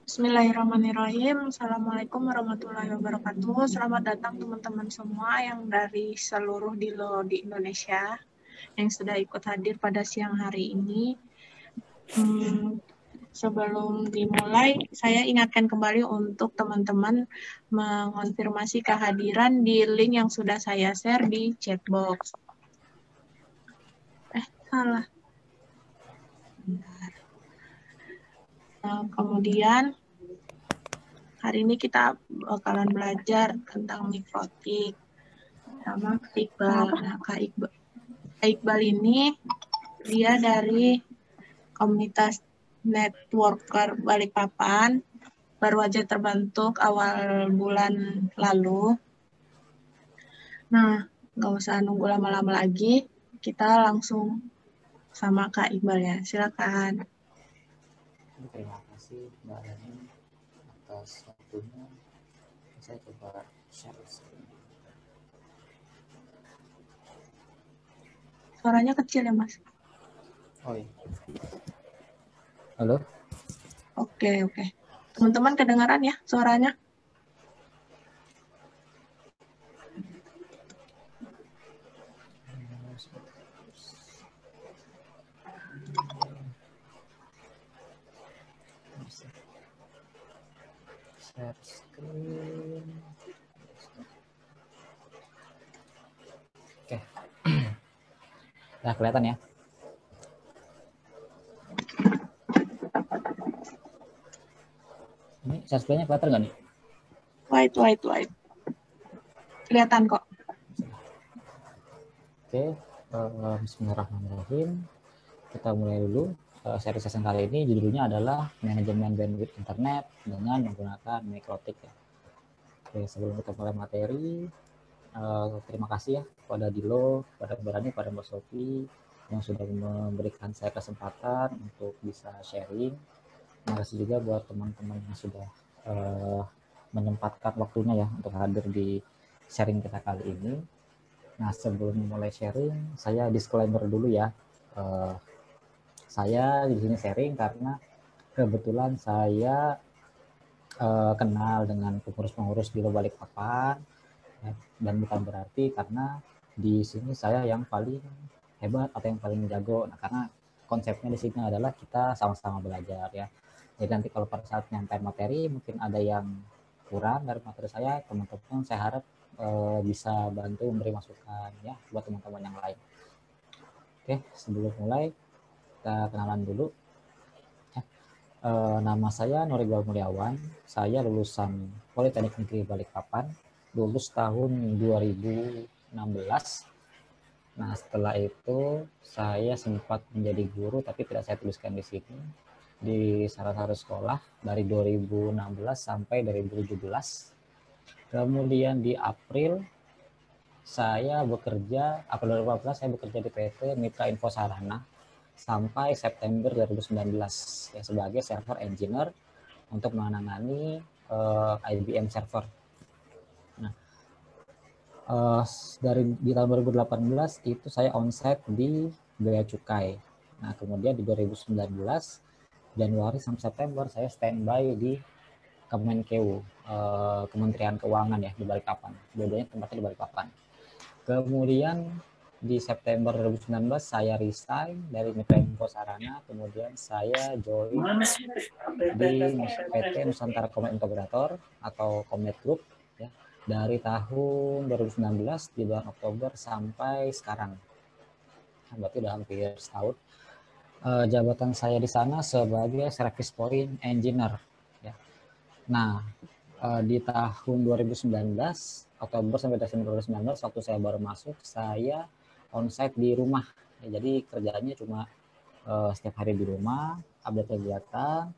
Bismillahirrahmanirrahim. Assalamualaikum warahmatullahi wabarakatuh. Selamat datang teman-teman semua yang dari seluruh DILO di Indonesia yang sudah ikut hadir pada siang hari ini. Sebelum dimulai, saya ingatkan kembali untuk teman-teman mengonfirmasi kehadiran di link yang sudah saya share di chat box. Salah. Bentar. Kemudian hari ini kita bakalan belajar tentang mikrotik sama Kak Iqbal. Nah, Kak Iqbal ini dia dari komunitas networker Balikpapan, baru aja terbentuk awal bulan lalu. Nah, nggak usah nunggu lama-lama lagi, kita langsung sama Kak Iqbal ya. Silakan. Terima kasih Mbak Rani atas waktunya. Saya coba share screen. Suaranya kecil ya, Mas? Oh iya. Halo? Oke. Teman-teman kedengaran ya suaranya? Share screen. Oke. Nah, kelihatan ya? Ini share screen-nya kelihatan nggak nih? White. Kelihatan kok. Oke. Bismillahirrahmanirrahim. Kita mulai dulu. Seri session kali ini judulnya adalah manajemen bandwidth internet dengan menggunakan mikrotik ya. Oke, sebelum kita mulai materi, terima kasih ya kepada Dilo, kepada Berani, kepada Mbak Sofi yang sudah memberikan saya kesempatan untuk bisa sharing. Terima kasih juga buat teman-teman yang sudah menyempatkan waktunya ya untuk hadir di sharing kita kali ini. Nah, sebelum mulai sharing, saya disclaimer dulu ya. Saya di sini sharing karena kebetulan saya kenal dengan pengurus-pengurus di Balikpapan. Ya, dan bukan berarti karena di sini saya yang paling hebat atau yang paling jago. Nah, karena konsepnya di sini adalah kita sama-sama belajar ya. Jadi nanti kalau pada saat nyampe materi mungkin ada yang kurang dari materi saya, teman-teman saya harap bisa bantu memberi masukan ya buat teman-teman yang lain. Oke, sebelum mulai kita kenalan dulu. Nama saya Nur Iqbal Mulyawan. Saya lulusan Politeknik Negeri Balikpapan, lulus tahun 2016. Nah, setelah itu saya sempat menjadi guru, tapi tidak saya tuliskan di sini, di salah satu sekolah dari 2016 sampai 2017. Kemudian di April April 2014 saya bekerja di PT Mitra Info Sarana sampai September 2019 ya, sebagai server engineer untuk menangani IBM server. Nah, di tahun 2018 itu saya onsite di Bea Cukai. Nah, kemudian di 2019 Januari sampai September saya standby di Kemenkeu, Kementerian Keuangan ya di Balikpapan. Dua-duanya tempatnya di Balikpapan. Kemudian di September 2019 saya resign dari Mitra Info Sarana, kemudian saya join di PT Nusantara Comnet Integrator atau Comnet Group ya, dari tahun 2019 di bulan Oktober sampai sekarang. Nah, berarti udah hampir setahun. Jabatan saya di sana sebagai Service Point Engineer ya. Nah, di tahun 2019 Oktober sampai Desember 2019 waktu saya baru masuk, saya onsite di rumah ya, jadi kerjaannya cuma setiap hari di rumah, update kegiatan.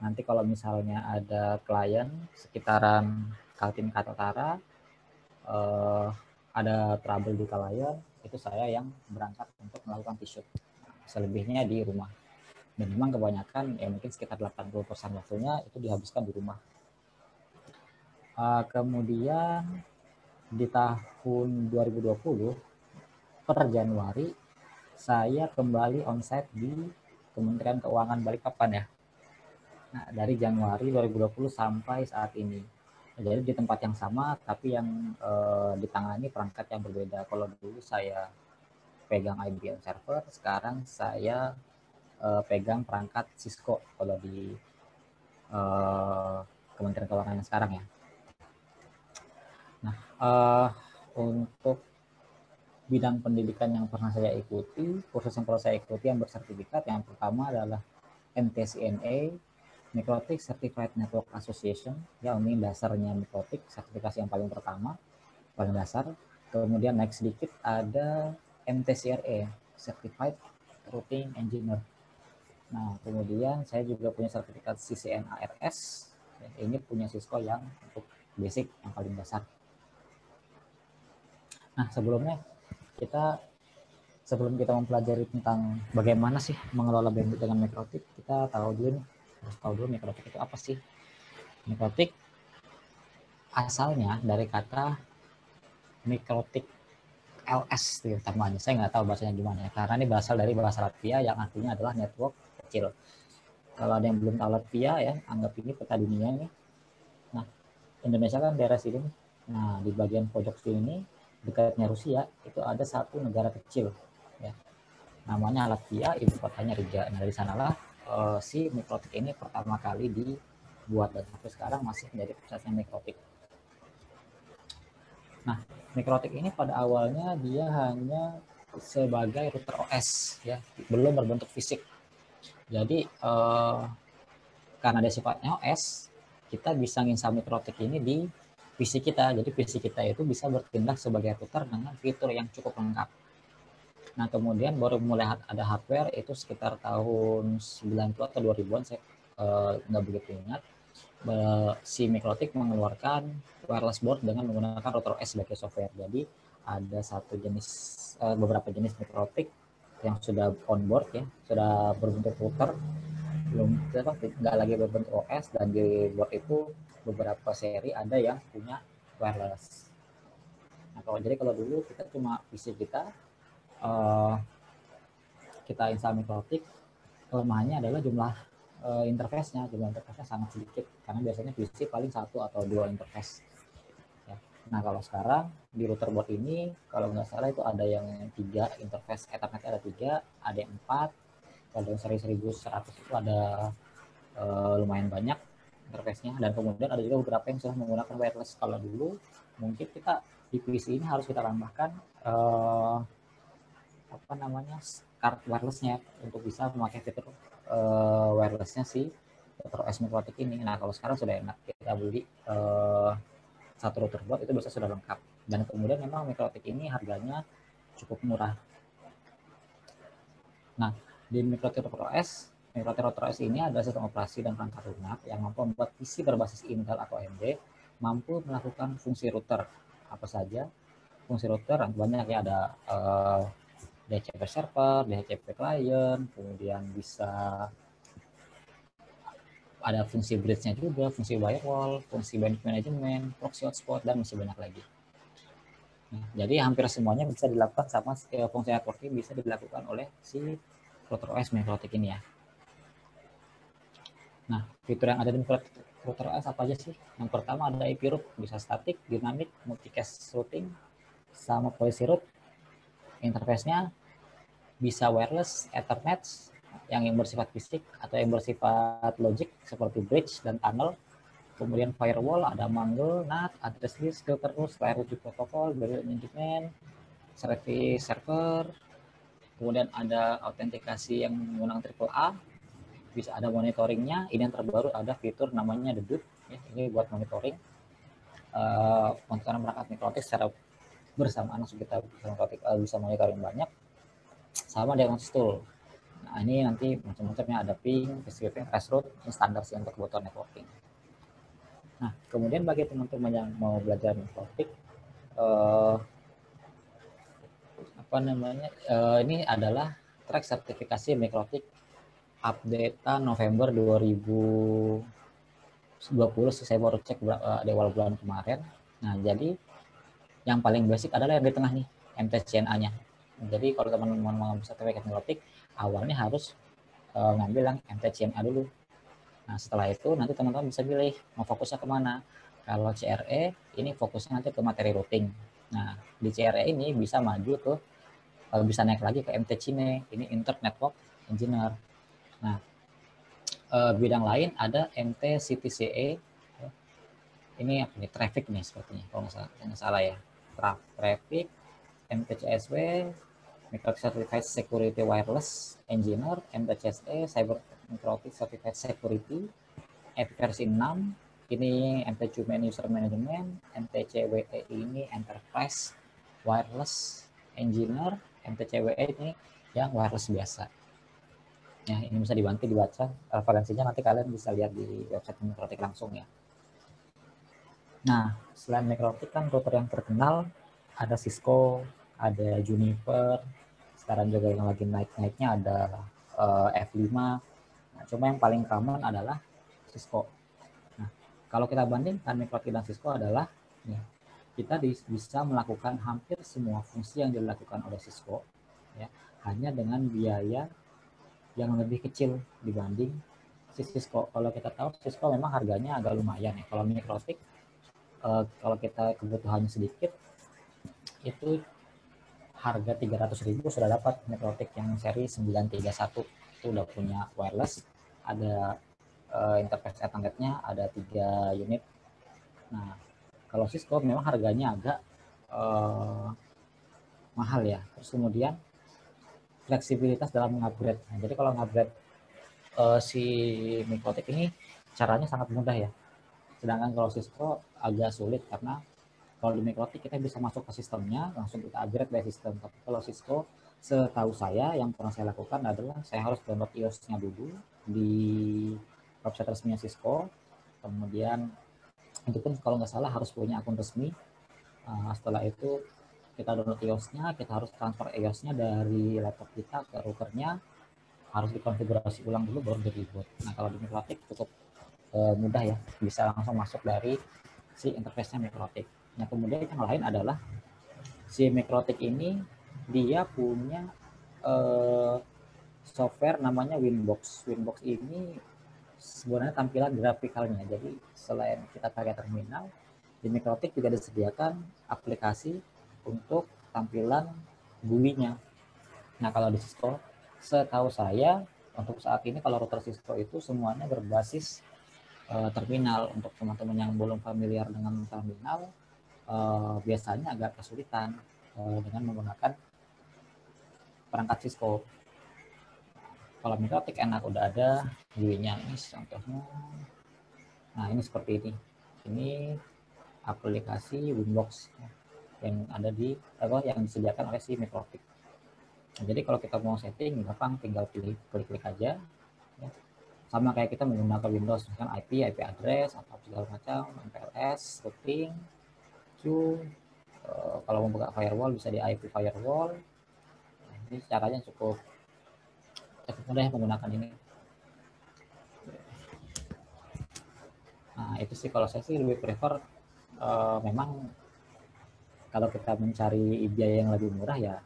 Nanti kalau misalnya ada klien sekitaran Kaltim Kaltara, ada trouble di klien, itu saya yang berangkat untuk melakukan T-shoot. Selebihnya di rumah. Dan memang kebanyakan ya mungkin sekitar 80% waktunya itu dihabiskan di rumah. Kemudian di tahun 2020 per Januari saya kembali onsite di Kementerian Keuangan Balikpapan ya. Nah, dari Januari 2020 sampai saat ini. Jadi di tempat yang sama, tapi yang ditangani perangkat yang berbeda. Kalau dulu saya pegang IBM server, sekarang saya pegang perangkat Cisco kalau di Kementerian Keuangan yang sekarang ya. Nah, untuk bidang pendidikan yang pernah saya ikuti, kursus yang pernah saya ikuti yang bersertifikat, yang pertama adalah MTCNA, Mikrotik Certified Network Association, ya ini dasarnya Mikrotik, sertifikasi yang paling pertama, paling dasar. Kemudian naik sedikit ada MTCRE, Certified Routing Engineer. Nah, kemudian saya juga punya sertifikat CCNA-RS, ini punya Cisco yang untuk basic, yang paling dasar. Nah, sebelum kita mempelajari tentang bagaimana sih mengelola bandwidth dengan Mikrotik, kita harus tahu dulu Mikrotik itu apa sih. Mikrotik asalnya dari kata Mikrotik LS teman-teman. Saya nggak tahu bahasanya gimana ya, karena ini berasal dari bahasa Latvia yang artinya adalah network kecil. Kalau ada yang belum tahu Latvia ya, anggap ini peta dunia ini. Nah, Indonesia kan daerah sini. Nah, di bagian pojok sini dekatnya Rusia itu ada satu negara kecil ya. Namanya Latvia, ibu kotanya Riga. Nah, dari sanalah si Mikrotik ini pertama kali dibuat dan sampai sekarang masih menjadi pusatnya Mikrotik. Nah, Mikrotik ini pada awalnya dia hanya sebagai router OS ya, belum berbentuk fisik. Jadi karena dia sifatnya OS, kita bisa nginstal Mikrotik ini di PC kita. Jadi PC kita itu bisa bertindak sebagai router dengan fitur yang cukup lengkap. Nah, kemudian baru mulai ada hardware itu sekitar tahun 90 atau 2000-an, saya nggak begitu ingat. Si Mikrotik mengeluarkan wireless board dengan menggunakan router OS sebagai software. Jadi ada beberapa jenis Mikrotik yang sudah on board ya, sudah berbentuk router, nggak lagi berbentuk OS, dan di board itu beberapa seri ada yang punya wireless. Nah, kalau dulu kita cuma PC kita install Mikrotik, kelemahannya adalah jumlah interface-nya sangat sedikit, karena biasanya PC paling 1 atau 2 interface ya. Nah, kalau sekarang di router board ini kalau nggak salah itu ada yang 3 interface, Ethernet ada 3, ada yang 4, kalau yang seri 1100 itu ada lumayan banyak interface-nya, dan kemudian ada juga beberapa yang sudah menggunakan wireless. Kalau dulu mungkin kita di PC ini harus kita tambahkan card wirelessnya untuk bisa memakai fitur wirelessnya si router OS Mikrotik ini. Nah, kalau sekarang sudah enak, kita beli satu router board itu bisa sudah lengkap, dan kemudian memang Mikrotik ini harganya cukup murah. Nah, di Mikrotik router OS ini ada sistem operasi dan perangkat lunak yang mampu membuat PC berbasis Intel atau AMD mampu melakukan fungsi router apa saja. Fungsi router banyak ya, ada DHCP server, DHCP client, kemudian bisa ada fungsi bridge-nya juga, fungsi firewall, fungsi bandwidth management, proxy hotspot, dan masih banyak lagi. Nah, jadi hampir semuanya bisa dilakukan sama fungsi networking bisa dilakukan oleh si router OS Mikrotik ini ya. Nah, fitur yang ada di router OS apa aja sih? Yang pertama ada IP route, bisa static, dynamic, multicast routing, sama policy route. Interface-nya bisa wireless, Ethernet, yang bersifat fisik atau yang bersifat logik seperti bridge dan tunnel. Kemudian firewall ada mangle, NAT, address list, filter rules, layer logic protocol, barrier management, service server. Kemudian ada autentikasi yang menggunakan AAA, bisa ada monitoringnya. Ini yang terbaru ada fitur namanya Dedut, ya, ini buat monitoring perangkat Mikrotik secara bersamaan, langsung kita bisa monitoring banyak. Sama dengan tool. Nah, ini nanti macam-macamnya, ada ping, TCP, passroute, ini standar sih untuk kebutuhan networking. Nah, kemudian bagi teman-teman yang mau belajar Mikrotik, ini adalah track sertifikasi Mikrotik update November 2020, saya baru cek di awal bulan kemarin. Nah, jadi yang paling basic adalah yang di tengah nih, MTCNA-nya. Jadi kalau teman-teman mau sertifikat Mikrotik, awalnya harus ngambil yang MTCNA dulu. Nah, setelah itu nanti teman-teman bisa pilih mau fokusnya kemana. Kalau CRE ini fokusnya nanti ke materi routing. Nah, di CRE ini bisa maju ke bisa naik lagi ke MT Cine, ini Internet Network Engineer. Nah, bidang lain ada MT CTCE, ini apa nih, traffic nih sepertinya kalau nggak salah ya, traffic, MTCSW, Microtik Certified Security Wireless Engineer, MTCSE Cyber Microtik Certified Security, versi 6, ini MTC User Management, MTCWE ini Enterprise Wireless Engineer, MTCWE ini yang wireless biasa. Ya, ini bisa dibaca referensinya, nanti kalian bisa lihat di website Microtik langsung ya. Nah, selain Microtik kan router yang terkenal ada Cisco, ada Juniper, sekarang juga yang lagi naik-naiknya ada F5. Nah, cuma yang paling common adalah Cisco. Nah, kalau kita bandingkan Microtik dan Cisco adalah ya, kita bisa melakukan hampir semua fungsi yang dilakukan oleh Cisco ya, hanya dengan biaya yang lebih kecil dibanding si Cisco. Kalau kita tahu Cisco memang harganya agak lumayan ya. Kalau Microtik kalau kita kebutuhannya sedikit itu harga 300.000 sudah dapat Microtik yang seri 931, itu udah punya wireless, ada interface Ethernet-nya, ada 3 unit. Nah, kalau Cisco memang harganya agak mahal ya. Terus kemudian fleksibilitas dalam mengupgrade. Nah, jadi kalau mengupgrade si Microtik ini caranya sangat mudah ya. Sedangkan kalau Cisco agak sulit karena kalau di Microtik kita bisa masuk ke sistemnya, langsung kita upgrade dari sistem. Tapi kalau Cisco, setahu saya yang pernah saya lakukan adalah saya harus download iOS-nya dulu di website resminya Cisco. Kemudian itu pun kalau nggak salah harus punya akun resmi. Setelah itu kita download iOS-nya, kita harus transfer iOS-nya dari laptop kita ke routernya, harus dikonfigurasi ulang dulu baru di reboot. Nah, kalau di Microtik cukup mudah ya, bisa langsung masuk dari si interface-nya Microtik. Nah, kemudian yang lain adalah si Microtik ini dia punya software namanya Winbox. Winbox ini sebenarnya tampilan grafikalnya. Jadi selain kita pakai terminal, di Microtik juga disediakan aplikasi untuk tampilan GUI-nya. Nah, kalau di Cisco, setahu saya untuk saat ini kalau router Cisco itu semuanya berbasis terminal. Untuk teman-teman yang belum familiar dengan terminal, biasanya agak kesulitan dengan menggunakan perangkat Cisco. Kalau Microtik enak, udah ada GUI-nya ini contohnya. Nah, ini seperti ini. Ini aplikasi Winbox yang ada di yang disediakan oleh si Microtik. Nah, jadi kalau kita mau setting gampang, tinggal pilih klik-klik aja ya. Sama kayak kita menggunakan Windows, misalkan IP address atau segala macam, MPLS, routing, queue. Kalau mau buka firewall bisa di IP firewall. Nah, ini caranya cukup mudah ya menggunakan ini. Nah, itu sih kalau saya sih lebih prefer memang kalau kita mencari biaya yang lebih murah ya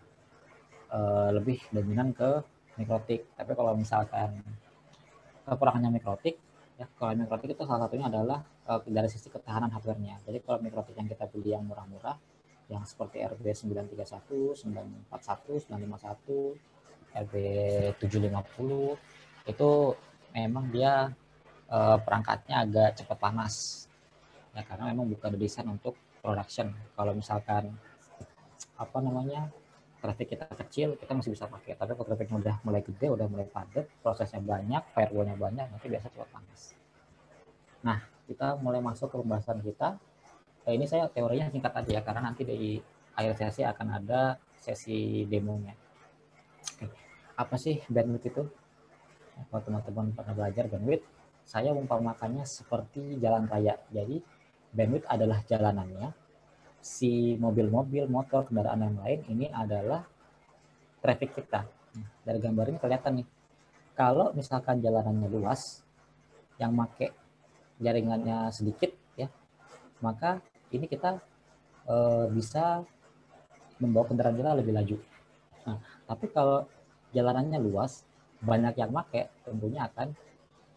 lebih dominan ke Microtik. Tapi kalau misalkan kekurangannya Microtik ya, kalau Microtik itu salah satunya adalah dari sisi ketahanan hardware-nya. Jadi kalau Microtik yang kita beli yang murah-murah yang seperti RB931, 941, 951, RB750 itu memang dia perangkatnya agak cepat panas ya, karena memang bukan desain untuk production. Kalau misalkan apa namanya traffic kita kecil kita masih bisa pakai, tapi kalau trafficnya udah mulai gede, udah mulai padat, prosesnya banyak, firewallnya banyak, nanti biasa cepat panas. Nah, kita mulai masuk ke pembahasan kita. Ini saya teorinya singkat aja ya, karena nanti di akhir sesi akan ada sesi demonya. Apa sih bandwidth itu? Kalau teman-teman pernah belajar bandwidth, saya umpamakannya seperti jalan raya. Jadi bandwidth adalah jalanannya, si mobil-mobil, motor, kendaraan yang lain ini adalah traffic kita. Dari gambar ini kelihatan nih, kalau misalkan jalanannya luas, yang make jaringannya sedikit ya, maka ini kita bisa membawa kendaraan kita lebih laju. Nah, tapi kalau jalanannya luas, banyak yang make, tentunya akan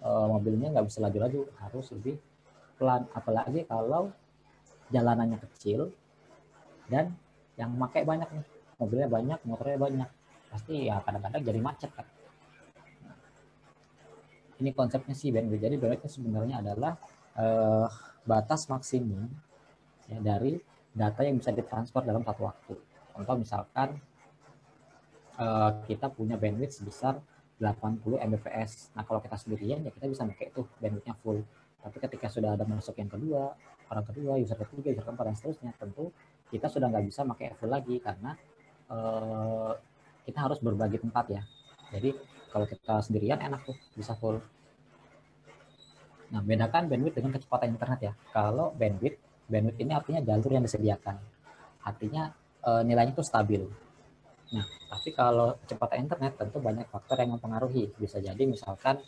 mobilnya nggak bisa laju-laju, harus lebih pelan. Apalagi kalau jalanannya kecil dan yang pakai banyak nih, mobilnya banyak, motornya banyak, pasti ya kadang-kadang jadi macet kan. Ini konsepnya sih bandwidth. Jadi bandwidth sebenarnya adalah batas maksimum ya, dari data yang bisa ditransfer dalam satu waktu. Contoh misalkan kita punya bandwidth sebesar 80 Mbps. Nah kalau kita sendirian ya kita bisa pakai tuh bandwidthnya full. Tapi ketika sudah ada masuk yang kedua, orang kedua, user ketiga, user keempat dan seterusnya, tentu kita sudah nggak bisa pakai full lagi karena kita harus berbagi tempat ya. Jadi kalau kita sendirian enak tuh bisa full. Nah bedakan bandwidth dengan kecepatan internet ya. Kalau bandwidth ini artinya jalur yang disediakan. Artinya nilainya itu stabil. Nah, tapi kalau kecepatan internet tentu banyak faktor yang mempengaruhi. Bisa jadi misalkan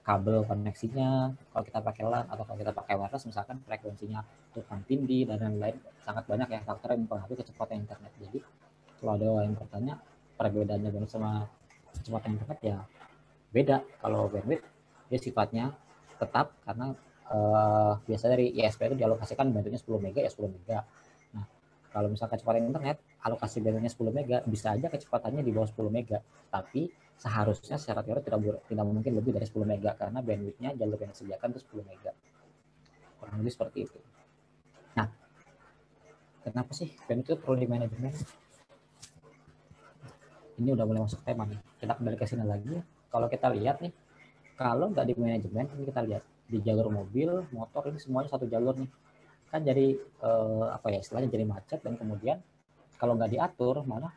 kabel koneksinya, kalau kita pakai LAN atau kalau kita pakai wireless misalkan frekuensinya tumpang tindih dan lain-lain, sangat banyak ya faktor yang mempengaruhi kecepatan internet. Jadi kalau ada yang bertanya perbedaannya bandwidth sama kecepatan internet ya beda. Kalau bandwidth dia sifatnya tetap karena biasanya dari ISP itu dialokasikan bandwidthnya 10 mega ya 10 mega. Nah, kalau misalkan kecepatan internet alokasi bandwidthnya 10 mega, bisa aja kecepatannya di bawah 10 mega, tapi seharusnya secara teori tidak mungkin lebih dari 10 mega karena bandwidthnya jalur yang disediakan itu 10 mega. Kurang lebih seperti itu. Nah, kenapa sih bandwidth itu perlu di manajemen? Ini udah mulai masuk tema nih. Kita kembali ke sini lagi. Kalau kita lihat nih, kalau nggak di manajemen, ini kita lihat di jalur mobil, motor ini semuanya satu jalur nih. Kan jadi istilahnya jadi macet dan kemudian kalau nggak diatur malah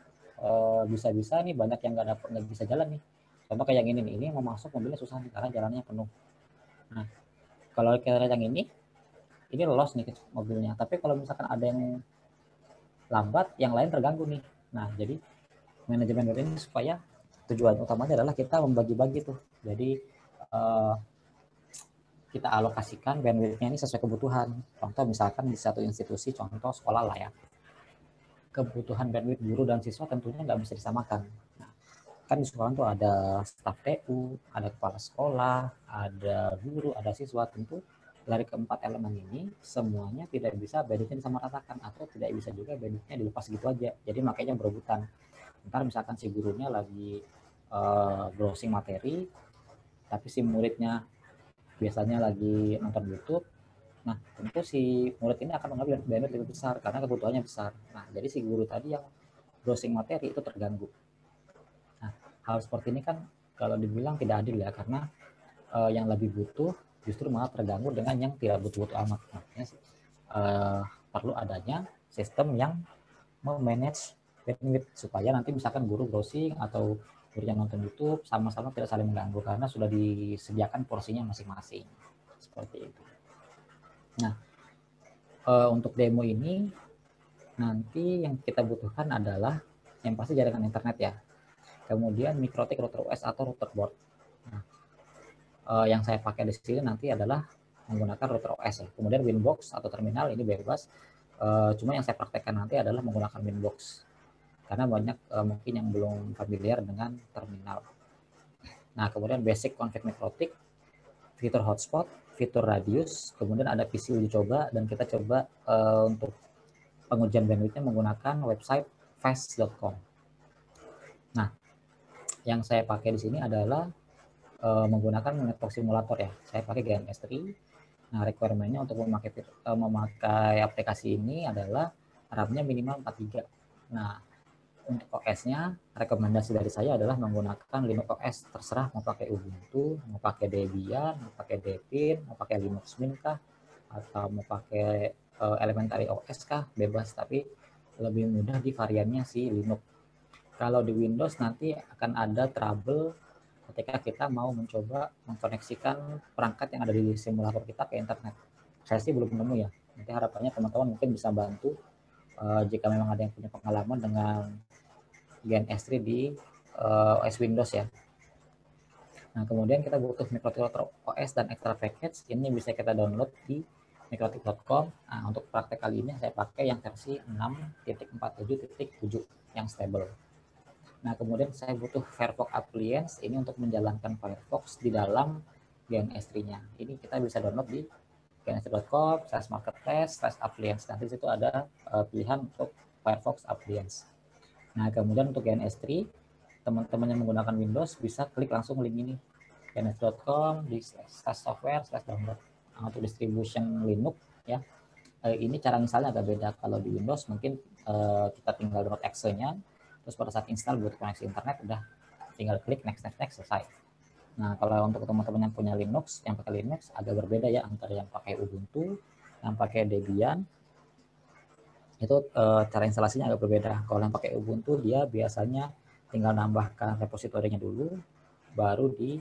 bisa-bisa nih banyak yang nggak bisa jalan nih. Contoh kayak yang ini nih, ini mau masuk mobilnya susah nih karena jalannya penuh. Nah, kalau kita lihat yang ini lolos nih mobilnya. Tapi kalau misalkan ada yang lambat, yang lain terganggu nih. Nah, jadi manajemen ini supaya tujuan utamanya adalah kita membagi-bagi tuh. Jadi kita alokasikan bandwidth-nya ini sesuai kebutuhan. Contoh misalkan di satu institusi, contoh sekolah lah ya. Kebutuhan bandwidth guru dan siswa tentunya nggak bisa disamakan. Nah, kan di sekolah tuh ada staf TU, ada kepala sekolah, ada guru, ada siswa. Tentu dari keempat elemen ini semuanya tidak bisa bandwidth-nya disamaratakan atau tidak bisa juga bandwidth-nya dilepas gitu aja. Jadi makanya berebutan. Ntar misalkan si gurunya lagi browsing materi, tapi si muridnya biasanya lagi nonton YouTube. Nah, tentu si murid ini akan mengambil bandwidth lebih besar karena kebutuhannya besar. Nah, jadi si guru tadi yang browsing materi itu terganggu. Nah, hal seperti ini kan kalau dibilang tidak adil ya, karena yang lebih butuh justru malah terganggu dengan yang tidak butuh-butuh amat. Makanya perlu adanya sistem yang memanage bandwidth supaya nanti misalkan guru browsing atau guru yang nonton YouTube sama-sama tidak saling mengganggu karena sudah disediakan porsinya masing-masing. Seperti itu. Nah, untuk demo ini nanti yang kita butuhkan adalah yang pasti jaringan internet ya. Kemudian MikroTik router OS atau router board. Nah, yang saya pakai di sini nanti adalah menggunakan router OS ya. Kemudian Winbox atau terminal ini bebas. Cuma yang saya praktekkan nanti adalah menggunakan Winbox. Karena banyak mungkin yang belum familiar dengan terminal. Nah, kemudian basic config MikroTik, fitur hotspot, fitur radius, kemudian ada PC uji coba, dan kita coba untuk pengujian bandwidth-nya menggunakan website fast.com. Nah, yang saya pakai di sini adalah menggunakan network simulator ya. Saya pakai GNS3. Nah, requirement-nya untuk memakai aplikasi ini adalah RAM-nya minimal 4 GB. Nah, untuk OS-nya, rekomendasi dari saya adalah menggunakan Linux OS. Terserah mau pakai Ubuntu, mau pakai Debian, mau pakai Debian, mau pakai Linux Mint kah, atau mau pakai Elementary OS kah, bebas. Tapi lebih mudah di variannya si Linux. Kalau di Windows nanti akan ada trouble ketika kita mau mencoba mengkoneksikan perangkat yang ada di simulator kita ke internet. Saya sih belum nemu ya. Nanti harapannya teman-teman mungkin bisa bantu jika memang ada yang punya pengalaman dengan GNS3 di OS Windows ya. Nah, kemudian kita butuh MikroTik OS dan extra package. Ini bisa kita download di mikrotik.com. Nah, untuk praktek kali ini saya pakai yang versi 6.47.7 yang stable. Nah, kemudian saya butuh Firefox Appliance ini untuk menjalankan Firefox di dalam GNS3-nya. Ini kita bisa download di gns3.com/marketplace/appliance. Nanti di situ ada pilihan untuk Firefox Appliance. Nah, kemudian untuk GNS3, teman-teman yang menggunakan Windows bisa klik langsung link ini, gns.com di /software/download. Nah, untuk distribution Linux ya, ini cara misalnya agak beda. Kalau di Windows mungkin kita tinggal download exe-nya, terus pada saat install buat koneksi internet udah tinggal klik next selesai. Nah, kalau untuk teman-teman yang punya Linux, yang pakai Linux agak berbeda ya, antara yang pakai Ubuntu, yang pakai Debian, itu cara instalasinya agak berbeda. Kalau yang pakai Ubuntu dia biasanya tinggal nambahkan repositorinya dulu, baru di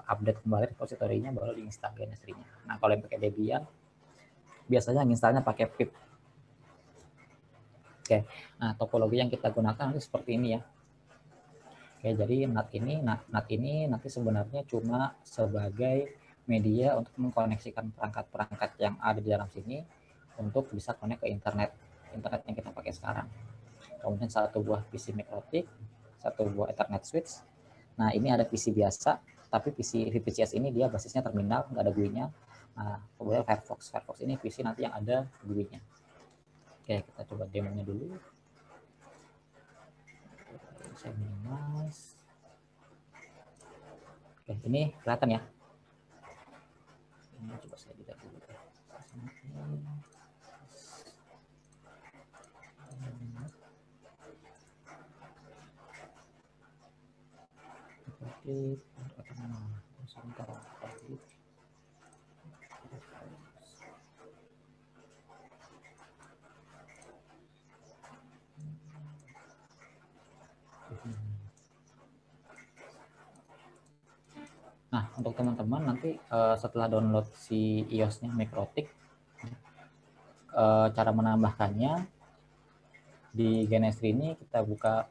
update kembali repositorinya, baru diinstal GNS3-nya. Nah, kalau yang pakai Debian biasanya installnya pakai pip. Oke, nah topologi yang kita gunakan nanti seperti ini ya. Oke, jadi NAT ini nanti sebenarnya cuma sebagai media untuk mengkoneksikan perangkat-perangkat yang ada di dalam sini untuk bisa connect ke internet yang kita pakai sekarang. Kemudian satu buah PC MikroTik, satu buah Ethernet switch. Nah, ini ada PC biasa, tapi PC VPCS ini dia basisnya terminal, nggak ada GUI-nya. Nah, kemudian Firefox ini PC nanti yang ada GUI-nya. Oke, kita coba demonya dulu. Saya minimize. Oke, ini kelihatan ya. Ini coba saya lihat dulu. Nah, untuk teman-teman nanti setelah download si iOS-nya MikroTik, cara menambahkannya di GNS3 ini kita buka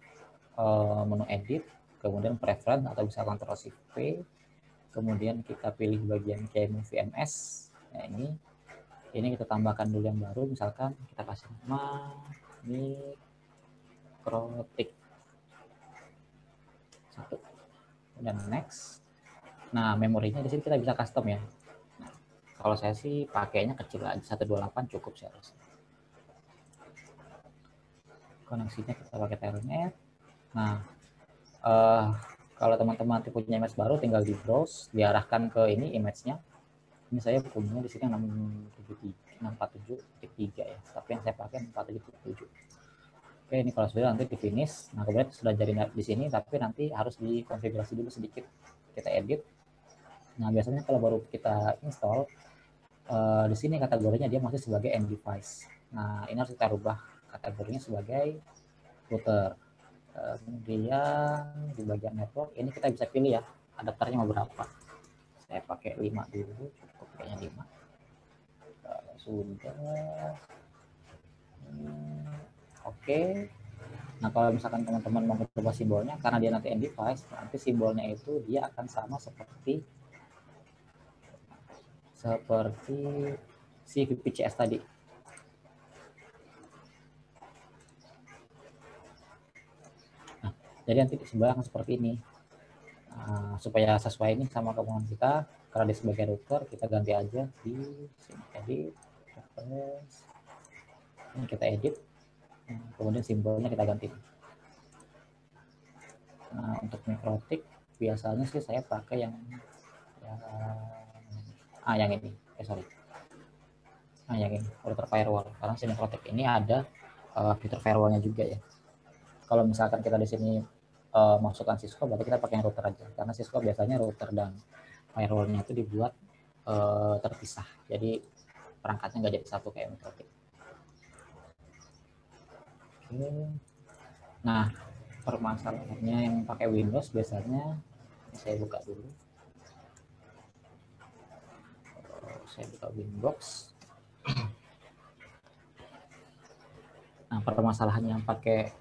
menu edit, kemudian preference atau bisa Ctrl+Shift+P, kemudian kita pilih bagian KMovie MS. Nah, ini kita tambahkan dulu yang baru, misalkan kita kasih nama MikroTik 1, kemudian next. Nah, memorinya di sini kita bisa custom ya. Nah, kalau saya sih pakainya kecil aja, 128 cukup saya rasa. Koneksinya kita pakai Telnet. Nah, kalau teman-teman punya image baru, tinggal di browse, diarahkan ke ini image-nya. Ini saya punya di sini 647.3 ya, tapi yang saya pakai 647.7. Oke, ini kalau sudah nanti di finish. Nah, kemudian sudah jadi di sini, tapi nanti harus dikonfigurasi dulu sedikit. Kita edit. Nah, biasanya kalau baru kita install, di sini kategorinya dia masih sebagai end device. Nah, ini harus kita rubah kategorinya sebagai router. Kemudian di bagian network, ini kita bisa pilih ya, adapternya mau berapa. Saya pakai 5 dulu, cukup kayaknya 5. Kalau sudah, oke. Nah, kalau misalkan teman-teman mau berubah simbolnya, karena dia nanti end device, nanti simbolnya itu dia akan sama seperti si VPCS tadi. Nah, jadi nanti di sebelah seperti ini. Supaya sesuai ini sama kebutuhan kita, karena dia sebagai router, kita ganti aja di sini edit. Ini kita edit. Kemudian simbolnya kita ganti. Nah, untuk MikroTik biasanya sih saya pakai yang ini. Yang ini, router firewall. Karena si MikroTik ini ada fitur firewallnya juga ya. Kalau misalkan kita di sini masukkan Cisco, berarti kita pakai yang router aja. Karena Cisco biasanya router dan firewallnya itu dibuat terpisah. Jadi perangkatnya nggak jadi satu kayak MikroTik. Oke. Nah, permasalahannya yang pakai Windows biasanya, saya buka dulu. Saya buka Winbox. Nah, permasalahannya yang pakai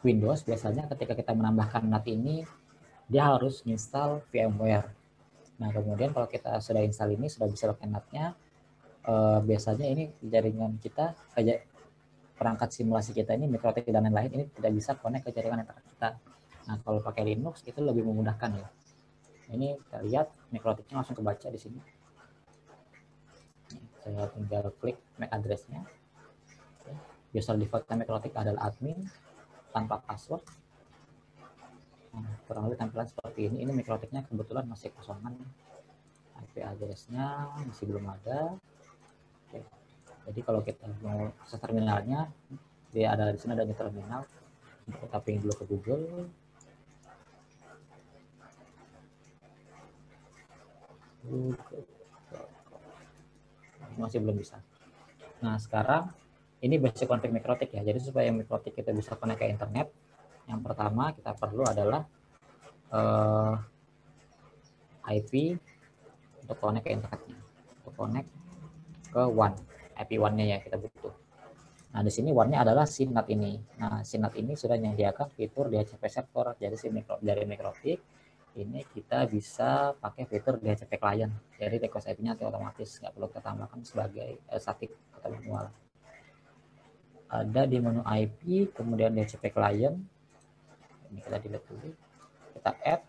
Windows biasanya ketika kita menambahkan NAT ini, dia harus install VMware. Nah, kemudian kalau kita sudah install ini, sudah bisa pakai NAT-nya, biasanya ini jaringan kita kayak perangkat simulasi kita ini, mikrotik dan lain-lain, ini tidak bisa connect ke jaringan internet kita. Nah, kalau pakai Linux itu lebih memudahkan ya. Ini kita lihat mikrotiknya langsung kebaca di sini. Saya tinggal klik MAC address-nya. User default mikrotik adalah admin tanpa password. Nah, kurang lebih tampilan seperti ini. Ini mikrotiknya kebetulan masih kosongan. IP address-nya masih belum ada. Oke. Jadi kalau kita mau akses terminalnya, dia ada di sini, ada di terminal. Kita ping dulu ke Google. Masih belum bisa. Nah, sekarang ini basic config mikrotik ya. Jadi supaya mikrotik kita bisa connect ke internet, yang pertama kita perlu adalah IP untuk connect ke internetnya. Untuk connect ke WAN, IP WAN-nya ya kita butuh. Nah, di sini WAN-nya adalah SYNNET ini. Nah, SYNNET ini sudah menyediakan fitur DHCP server. Jadi dari mikrotik ini kita bisa pakai fitur DHCP client. Jadi request IP-nya nanti otomatis, nggak perlu kita tambahkan sebagai static atau manual. Ada di menu IP, kemudian DHCP client. Ini kita delete dulu. Kita add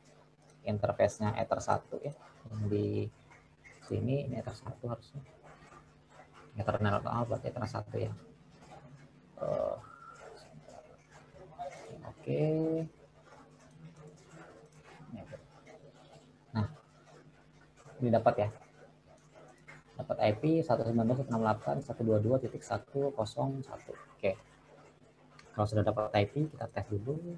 interface-nya Ether1 ya. Yang di sini ini Ether1 harusnya. Ethernet berarti Ether1 ya. Oke. Nah, ini dapat ya. Dapat IP 192.168.122.101. Oke. Kalau sudah dapat IP, kita tes dulu.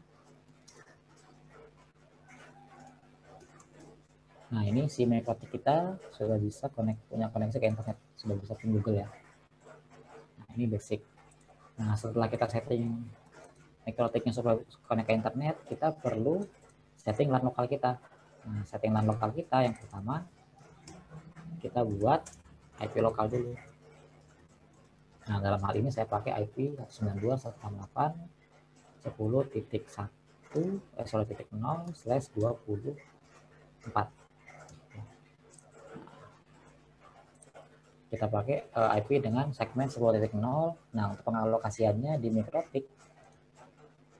Nah, ini si mikrotik kita sudah bisa punya koneksi ke internet, sudah bisa ke Google ya. Nah, ini basic. Nah, setelah kita setting mikrotiknya supaya connect ke internet, kita perlu setting LAN lokal kita. Nah, setting LAN lokal kita yang pertama, kita buat IP lokal dulu. Nah, dalam hal ini saya pakai IP 192.168.10.0/24. Kita pakai IP dengan segmen 10.0. Nah, untuk pengalokasiannya di mikrotik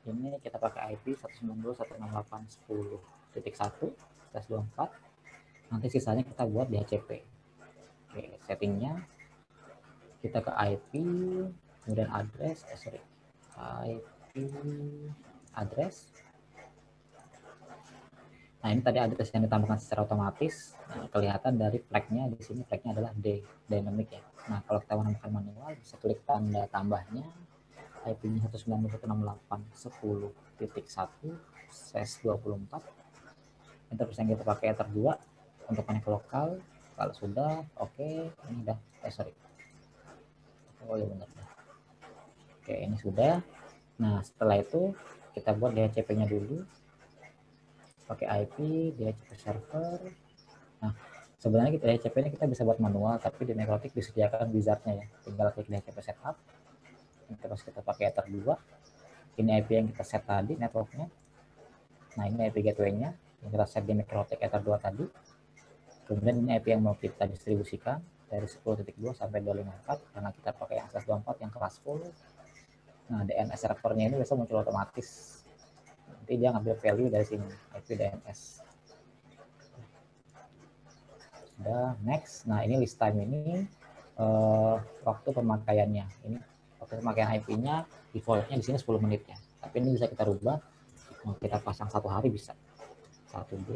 ini kita pakai IP 192.168.10.1/24. Nanti sisanya kita buat DHCP. Oke, settingnya kita ke IP, kemudian address, IP address. Nah, ini tadi address yang ditambahkan secara otomatis. Nah, kelihatan dari flagnya di sini, flagnya adalah D, dynamic ya. Nah, kalau kita menambahkan manual, bisa klik tanda tambahnya, IP-nya 192.168.10.1/24. Interface yang kita pakai Ether 2 untuk connect lokal. Kalau sudah, oke, ini udah, oh ya benar. Oke, ini sudah. Nah, setelah itu kita buat DHCP-nya dulu. Pakai IP, DHCP server. Nah, sebenarnya kita DHCP-nya kita bisa buat manual, tapi di mikrotik disediakan wizard-nya ya. Tinggal klik DHCP setup. Terus kita pakai Ether 2. Ini IP yang kita set tadi, networknya. Nah, ini IP gateway-nya yang kita set di mikrotik Ether 2 tadi. Kemudian ini IP yang mau kita distribusikan dari 10.2 sampai 254 karena kita pakai akses 24 yang kelas full. Nah, DNS servernya ini biasa muncul otomatis. Nanti dia ngambil value dari sini, IP DNS. Sudah, next. Nah, ini list time ini waktu pemakaiannya. Ini waktu pemakaian IP-nya default-nya di sini 10 menit ya. Tapi ini bisa kita rubah. Mau kita pasang 1 hari bisa. 1D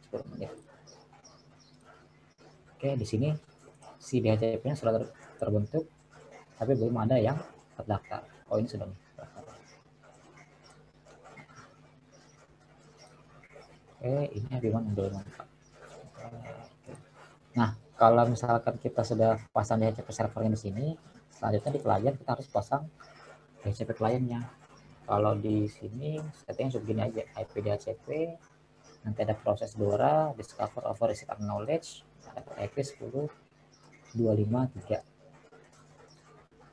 10 menit. Oke, di sini si DHCP-nya sudah terbentuk, tapi belum ada yang terdaftar. Oh, ini sudah nih. Oke, ini everyone yang belum lengkap. Nah, kalau misalkan kita sudah pasang DHCP servernya di sini, selanjutnya di klien kita harus pasang DHCP kliennya. Kalau di sini settingnya begini aja, IP DHCP, nanti ada proses DORA, discover over receipt acknowledge, ada IP 10.253.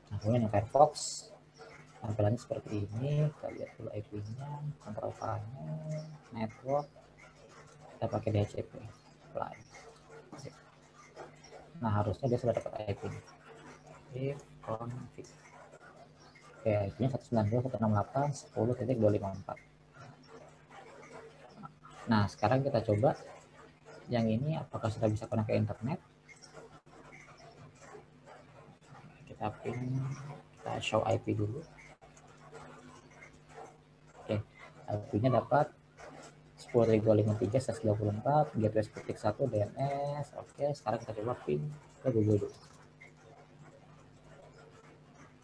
Nah, kemudian yang Firefox tampilannya seperti ini. Kita lihat dulu IP-nya, control file-nya, network, kita pakai DHCP. Nah, harusnya dia sudah dapat IP. If config. Oke, IP-nya 192.168.10.254. Nah, sekarang kita coba yang ini apakah sudah bisa connect ke internet. Kita show IP dulu. Oke, IP-nya dapat 10.253.124, gateway spetik 1 DNS. Oke, sekarang kita coba ping ke Google dulu.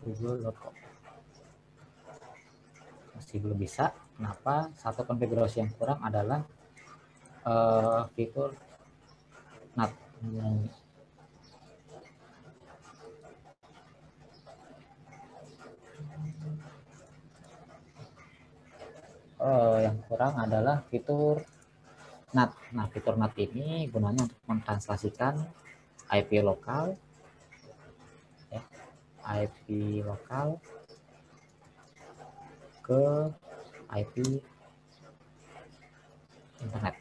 Google.com. Masih belum bisa. Kenapa? Satu konfigurasi yang kurang adalah fitur NAT. Yang kurang adalah fitur NAT. Nah, fitur NAT ini gunanya untuk mentranslasikan IP lokal, ya, IP lokal ke IP internet.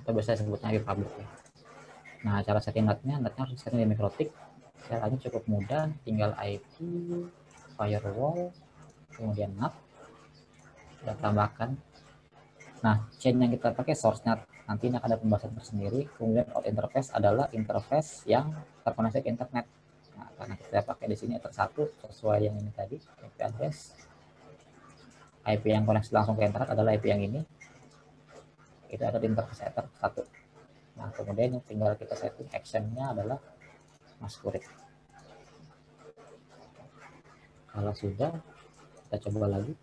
Atau biasa sebutnya IP public. Ya. Nah, cara setting NAT-nya harus setting di MikroTik. Caranya cukup mudah, tinggal IP, firewall, kemudian NAT, kita tambahkan. Nah, chain yang kita pakai source NAT. Nanti ini ada pembahasan tersendiri. Kemudian out interface adalah interface yang terkoneksi ke internet. Nah, karena kita pakai di sini ether 1 sesuai yang ini tadi, IP address. IP yang koneksi langsung ke internet adalah IP yang ini. Itu ada di interface ether 1. Nah, kemudian yang tinggal kita setting action-nya adalah masquerade. Kalau sudah, kita coba lagi.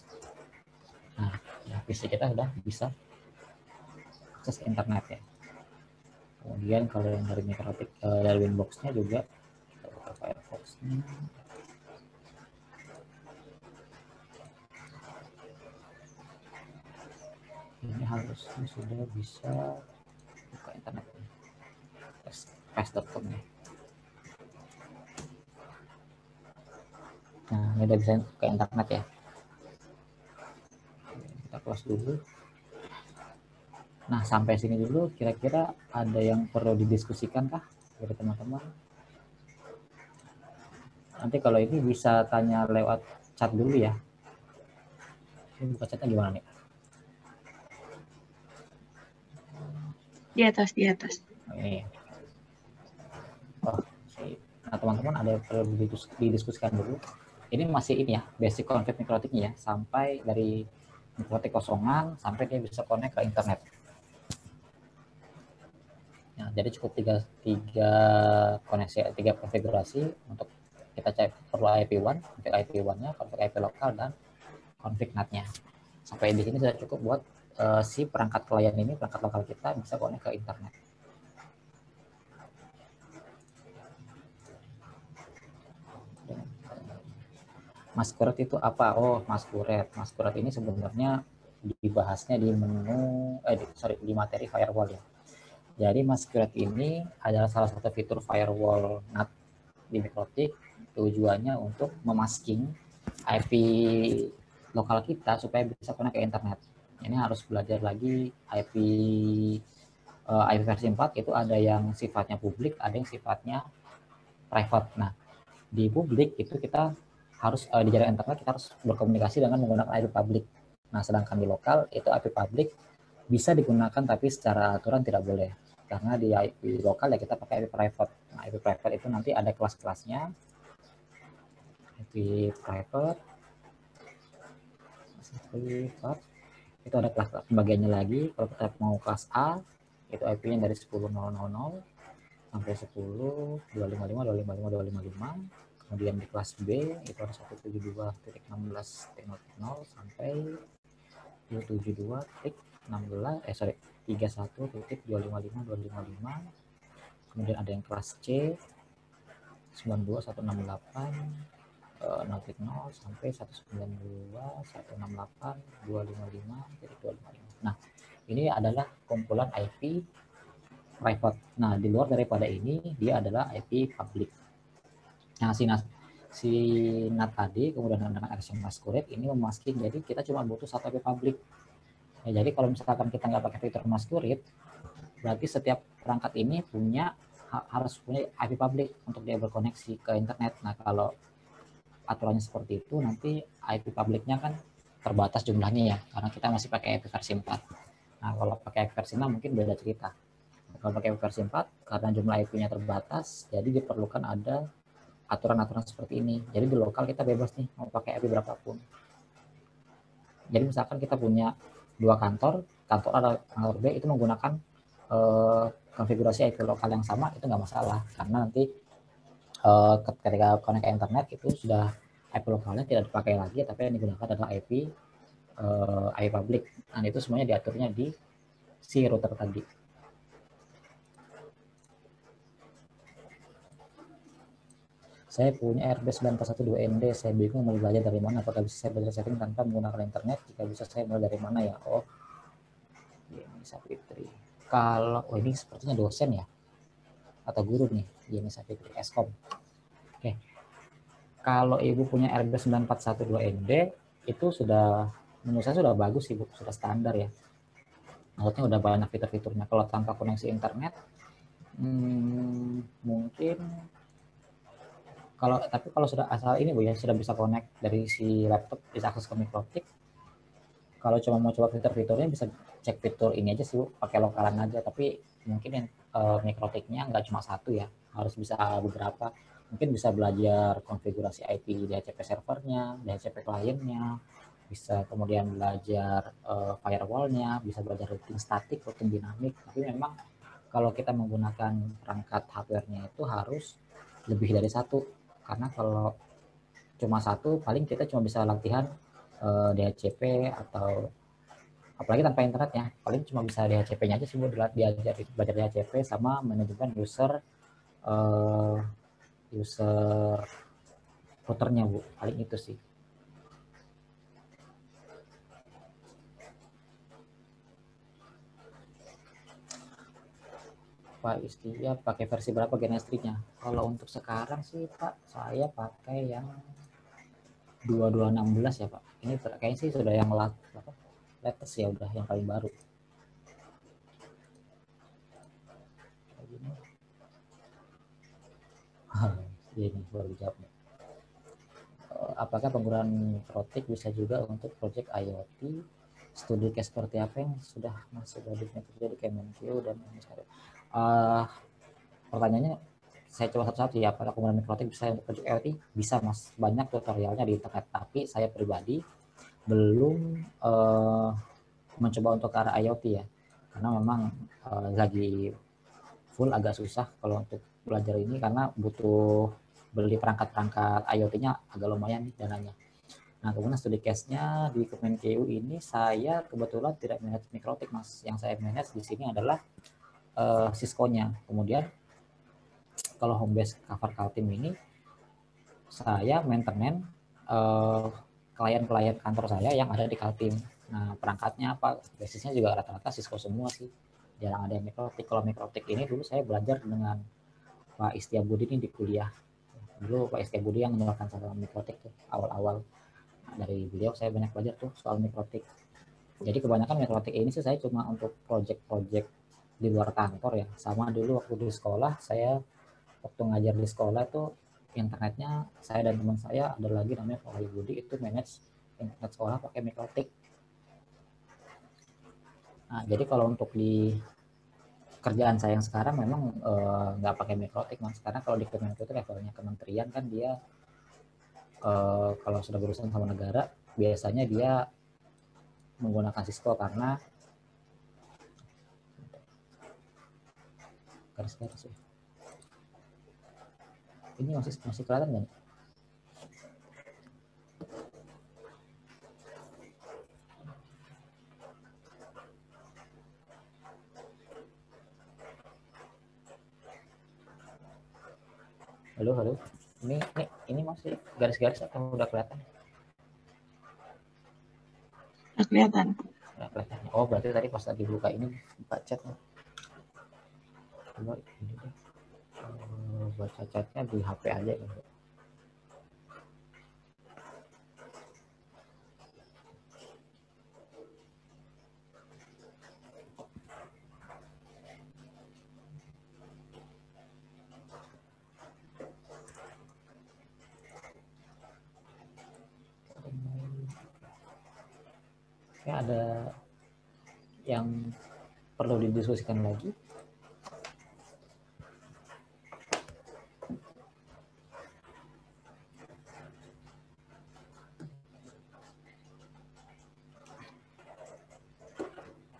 Nah, PC kita sudah bisa akses internet ya. Kemudian kalau yang dari MikroTik, dari Winbox-nya juga kita buka Firefox-nya. Ini harusnya sudah bisa buka internet. Paste.com ya. Nah, ini udah bisa buka internet ya. Kita close dulu. Nah, sampai sini dulu kira-kira ada yang perlu didiskusikan kah dari teman-teman? Nanti kalau ini bisa tanya lewat chat dulu ya. Ini buka chatnya gimana nih? Di atas. Ini. Oh, nah teman-teman ada yang perlu didiskusikan dulu. Ini masih ini ya, basic config MikroTiknya ya, sampai dari MikroTik kosongan sampai dia bisa connect ke internet. Nah, jadi cukup tiga konfigurasi untuk kita cek perlu IP1, config IP1-nya, config IP lokal, dan config NAT-nya. Sampai di sini sudah cukup buat si perangkat klien ini, perangkat lokal kita bisa connect ke internet. Masquerade itu apa? Oh, Masquerade. Masquerade ini sebenarnya dibahasnya di menu, di materi firewall ya. Jadi Masquerade ini adalah salah satu fitur firewall NAT di MikroTik. Tujuannya untuk memasking IP lokal kita supaya bisa connect ke internet. Ini harus belajar lagi IP versi 4 itu ada yang sifatnya publik, ada yang sifatnya private. Nah, di publik itu kita harus di jaringan internet kita harus berkomunikasi dengan menggunakan IP publik. Nah, sedangkan di lokal itu IP publik bisa digunakan tapi secara aturan tidak boleh. Karena di IP lokal ya kita pakai IP private. Nah, IP private itu nanti ada kelas-kelasnya. IP private itu ada kelas pembagiannya lagi. Kalau kita mau kelas A itu IP-nya dari 10.000 sampai 10.255.255.255. Kemudian di kelas B itu ada 172.16.0.0 sampai 31.255.255. Kemudian ada yang kelas C 92.168.0.0 sampai 192.168.255.255. Nah, ini adalah kumpulan IP private. Nah, di luar daripada ini dia adalah IP public. Nah, si NAT tadi kemudian dengan action masquerade ini memasking, jadi kita cuma butuh satu IP public. Ya, jadi kalau misalkan kita nggak pakai fitur masquerade, berarti setiap perangkat ini harus punya IP public untuk dia berkoneksi ke internet. Nah, kalau aturannya seperti itu, nanti IP publiknya kan terbatas jumlahnya ya, karena kita masih pakai IP versi 4. Nah, kalau pakai IP versi 6 mungkin beda cerita. Kalau pakai IP versi 4, karena jumlah IP-nya terbatas, jadi diperlukan ada aturan-aturan seperti ini. Jadi di lokal kita bebas nih, mau pakai IP berapapun. Jadi misalkan kita punya 2 kantor, kantor A dan kantor B itu menggunakan konfigurasi IP lokal yang sama, itu nggak masalah, karena nanti ketika connect ke internet itu sudah IP lokalnya tidak dipakai lagi, tapi yang digunakan adalah IP public. Dan itu semuanya diaturnya di si router tadi. Saya punya RB 9412ND, saya bingung mau belajar dari mana, apakah bisa saya belajar setting tanpa menggunakan internet, jika bisa saya mulai dari mana ya. Oh, ini Sapitri. Kalau ini sepertinya dosen ya, atau guru nih, ini Sapitri Eskom. Oke. Kalau ibu punya RB 9412ND, itu sudah, menurut saya sudah bagus ibu, sudah standar ya. Maksudnya udah banyak fitur-fiturnya. Kalau tanpa koneksi internet, mungkin tapi kalau sudah asal ini Bu ya, sudah bisa connect dari si laptop, bisa akses ke mikrotik. Kalau cuma mau coba fitur-fiturnya bisa cek fitur ini aja sih Bu, pakai lokalan aja. Tapi mungkin yang mikrotiknya nggak cuma satu ya, harus bisa beberapa. Mungkin bisa belajar konfigurasi IP DHCP servernya, DHCP kliennya, bisa kemudian belajar firewallnya, bisa belajar routing statik, routing dinamik. Tapi memang kalau kita menggunakan perangkat hardware-nya itu harus lebih dari satu, karena kalau cuma satu paling kita cuma bisa latihan DHCP, atau apalagi tanpa internet ya, paling cuma bisa DHCP-nya aja sih Bu, belajar DHCP sama manajemen user routernya Bu, paling itu sih. Pak Istia pakai versi berapa Genestriknya? Kalau untuk sekarang sih Pak, saya pakai yang 2216 ya Pak. Ini kayaknya sih sudah yang latest ya, udah yang paling baru. Ini baru jawab. Apakah penggunaan mikrotik bisa juga untuk project IoT? Studi case seperti apa yang sudah masuk auditnya kerja di Kemenkeu dan pertanyaannya saya coba satu-satu ya, apakah penggunaan mikrotik bisa untuk project IoT? Bisa Mas, banyak tutorialnya di internet, tapi saya pribadi belum mencoba untuk ke arah IoT ya, karena memang lagi full agak susah kalau untuk belajar ini, karena butuh beli perangkat-perangkat IoT-nya agak lumayan nih dananya. Nah, kemudian studi case-nya di Kemenkeu ini saya kebetulan tidak manage mikrotik Mas. Yang saya manage di sini adalah Cisco-nya. Kemudian kalau home base cover Kaltim ini saya maintenance klien-klien kantor saya yang ada di Kaltim. Nah, perangkatnya apa? Basisnya juga rata-rata Cisco semua sih. Jarang ada yang mikrotik. Kalau mikrotik ini dulu saya belajar dengan Pak Istia Budi ini di kuliah. Dulu Pak Istia Budi yang menjelaskan soal mikrotik tuh awal-awal. Nah, dari beliau saya banyak belajar tuh soal mikrotik. Jadi kebanyakan mikrotik ini sih saya cuma untuk project-project di luar kantor ya. Sama dulu waktu di sekolah, saya waktu ngajar di sekolah tuh internetnya saya dan teman saya ada lagi namanya Pak Budi, itu manage internet sekolah pakai mikrotik. Nah, jadi kalau untuk di kerjaan saya yang sekarang memang nggak pakai mikrotik Mas, karena kalau di Kemenko itu levelnya kementerian kan dia kalau sudah berurusan sama negara biasanya dia menggunakan Cisco, karena garis-garis ya. Ini masih kelihatan nggak? Halo. Ini masih garis-garis atau udah kelihatan? Udah kelihatan. Udah kelihatan. Oh, berarti tadi pas lagi buka ini buka chat. Coba ini deh. Baca chatnya di HP aja gitu. Oke, ada yang perlu didiskusikan lagi?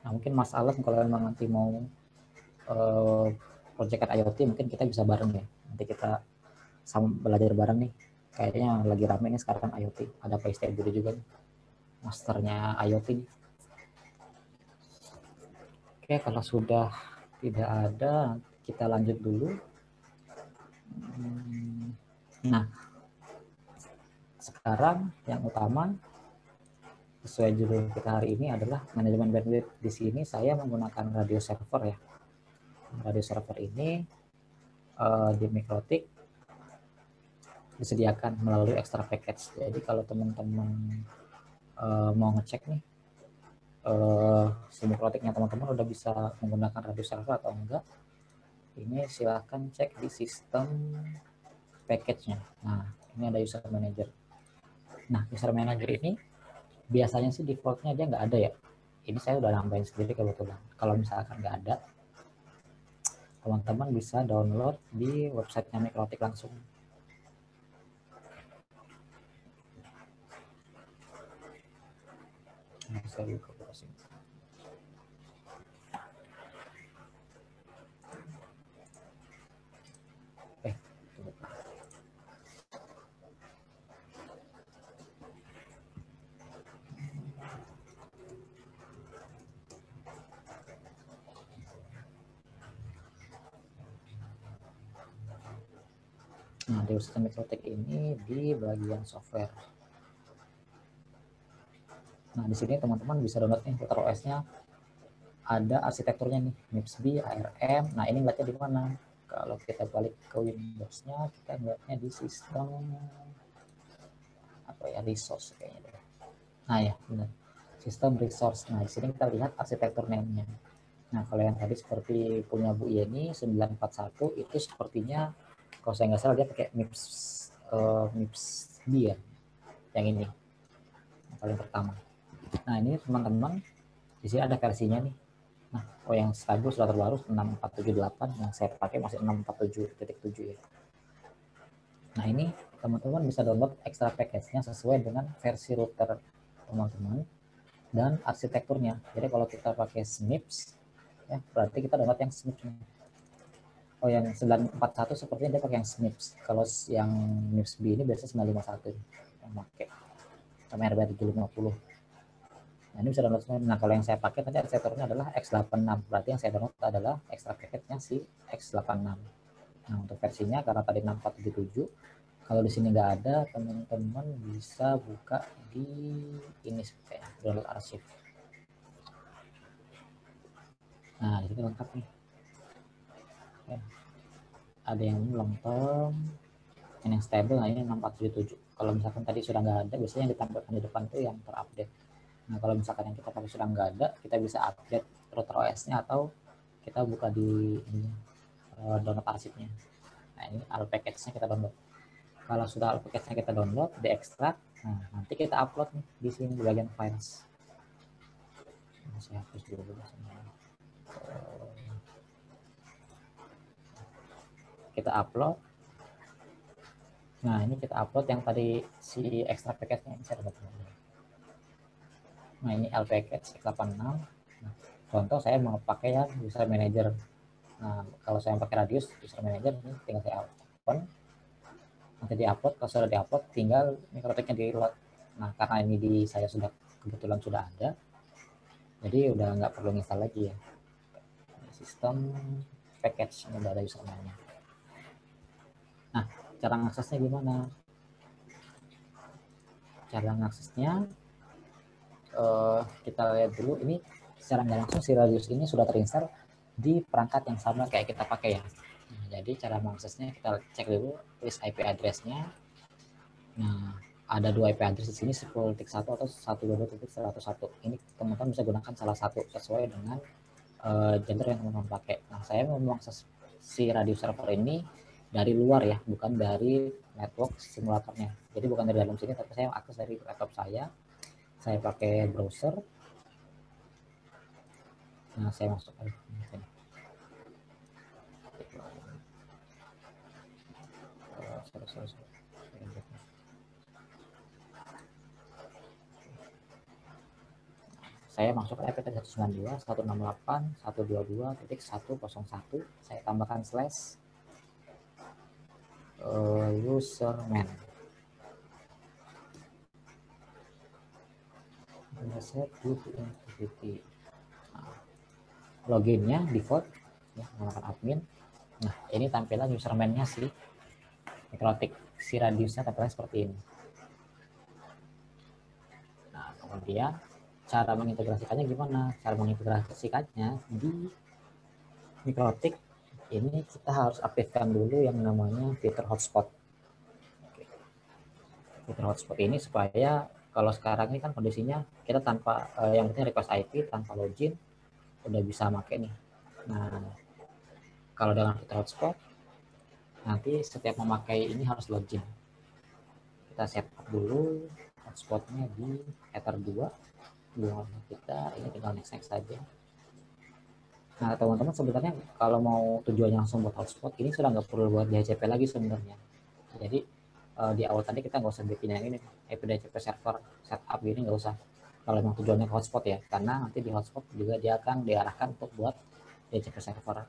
Nah, mungkin Mas Alam kalau memang nanti mau proyekan IoT, mungkin kita bisa bareng ya. Nanti kita sama belajar bareng nih. Kayaknya lagi rame nih sekarang IoT. Ada Pak Istri juga nih, masternya IoT nih. Oke, kalau sudah tidak ada, kita lanjut dulu. Nah, sekarang yang utama sesuai judul kita hari ini adalah manajemen bandwidth. Di sini saya menggunakan radio server ya. Radio server ini di Mikrotik disediakan melalui extra package. Jadi kalau teman-teman mau ngecek nih si Mikrotiknya teman-teman udah bisa menggunakan radio server atau enggak, ini silahkan cek di sistem package-nya. Nah, ini ada user manager. Nah, user manager ini biasanya sih defaultnya dia nggak ada ya. Ini saya udah nambahin sendiri kebetulan. Kalau misalkan nggak ada, teman-teman bisa download di websitenya Mikrotik langsung. Nah, saya buka browsing. Nah, di sistem Mikrotik ini di bagian software. Nah, di sini teman-teman bisa download nih router OS-nya. Ada arsitekturnya nih, MIPS-B, ARM. Nah, ini ngeliatnya di mana? Kalau kita balik ke Windows-nya, kita ngeliatnya di sistem apa ya, resource kayaknya deh. Nah, ya, benar. Sistem resource. Nah, di sini kita lihat arsitektur name-nya. Nah, kalau yang tadi seperti punya Bu Yeni 941 itu sepertinya kalau saya nggak salah dia pakai MIPS-B ya, yang ini yang paling pertama. Nah, ini teman-teman di sini ada versinya nih. Nah, yang stabil sudah terbaru 6478, yang saya pakai masih 647.7 ya. Nah, ini teman-teman bisa download extra package-nya sesuai dengan versi router teman-teman dan arsitekturnya. Jadi kalau kita pakai SNIPS ya, berarti kita download yang SNIPS-nya. Oh, yang 941 sepertinya dia pakai yang SNIPS. Kalau yang MIPS-B ini biasanya 951 yang pakai sama RB 750. Nah, ini bisa download semua. Nah, kalau yang saya pakai tadi arsitekturnya adalah X86. Berarti yang saya download adalah extra package-nya si X86. Nah, untuk versinya karena tadi 6477, kalau di sini nggak ada, teman-teman bisa buka di ini kayak download arsip. Nah, di sini lengkap nih. Ya. Ada yang long term, yang stable. Nah, ini 6477. Kalau misalkan tadi sudah nggak ada, biasanya yang ditampilkan di depan itu yang terupdate. Nah, kalau misalkan yang kita pakai sudah nggak ada, kita bisa update router OS-nya atau kita buka di ini, download arsipnya. Nah, ini all package-nya kita download. Kalau sudah all package-nya kita download, diekstrak, nah nanti kita upload nih di sini di bagian files. Nah, saya hapus dulu semuanya. Kita upload. Nah, ini kita upload yang tadi si extra package-nya ini saya dapat. Nah, ini L package x86. Nah, contoh saya mau pakai ya user manager. Nah, kalau saya pakai radius user manager, ini tinggal saya open. Nanti di-upload, kalau sudah di-upload tinggal Mikrotiknya di-load. Nah, karena ini di saya sudah kebetulan sudah ada, jadi udah nggak perlu install lagi ya. Sistem package ini udah ada user manager. Nah, cara ngaksesnya gimana? Cara ngaksesnya kita lihat dulu. Ini secara nggak langsung si radius ini sudah terinstall di perangkat yang sama kayak kita pakai ya. Nah, jadi cara mengaksesnya kita cek dulu list IP address-nya. Nah, ada 2 IP address di sini, 10.1 atau 122.101. Ini teman-teman bisa gunakan salah satu sesuai dengan gender yang teman-teman pakai. Nah, saya mau mengakses si radius server ini dari luar ya, bukan dari network simulatornya. Jadi bukan dari dalam sini, tapi saya akses dari laptop saya. Saya pakai browser. Nah, saya masuk aja. Sorry. Saya masuk IP tadi 192.168.122.101. Saya tambahkan slash username. Set activity. Loginnya default ya, menggunakan admin. Nah, ini tampilan username-nya si Mikrotik, si radiusnya tampilan seperti ini. Nah, kemudian cara mengintegrasikannya gimana? Cara mengintegrasikannya di Mikrotik ini kita harus aktifkan dulu yang namanya fitur hotspot. Fitur hotspot ini supaya kalau sekarang ini kan kondisinya kita tanpa yang penting request IP tanpa login udah bisa pakai nih. Nah, kalau dengan fitur hotspot nanti setiap memakai ini harus login. Kita setup dulu hotspotnya di Ether 2. Kita ini tinggal next saja. Nah, teman-teman sebenarnya kalau mau tujuannya langsung buat hotspot ini sudah nggak perlu buat DHCP lagi sebenarnya. Jadi di awal tadi kita nggak usah bikin yang ini IP DHCP server setup gini, nggak usah. Kalau memang tujuannya ke hotspot ya, karena nanti di hotspot juga dia akan diarahkan untuk buat DHCP server.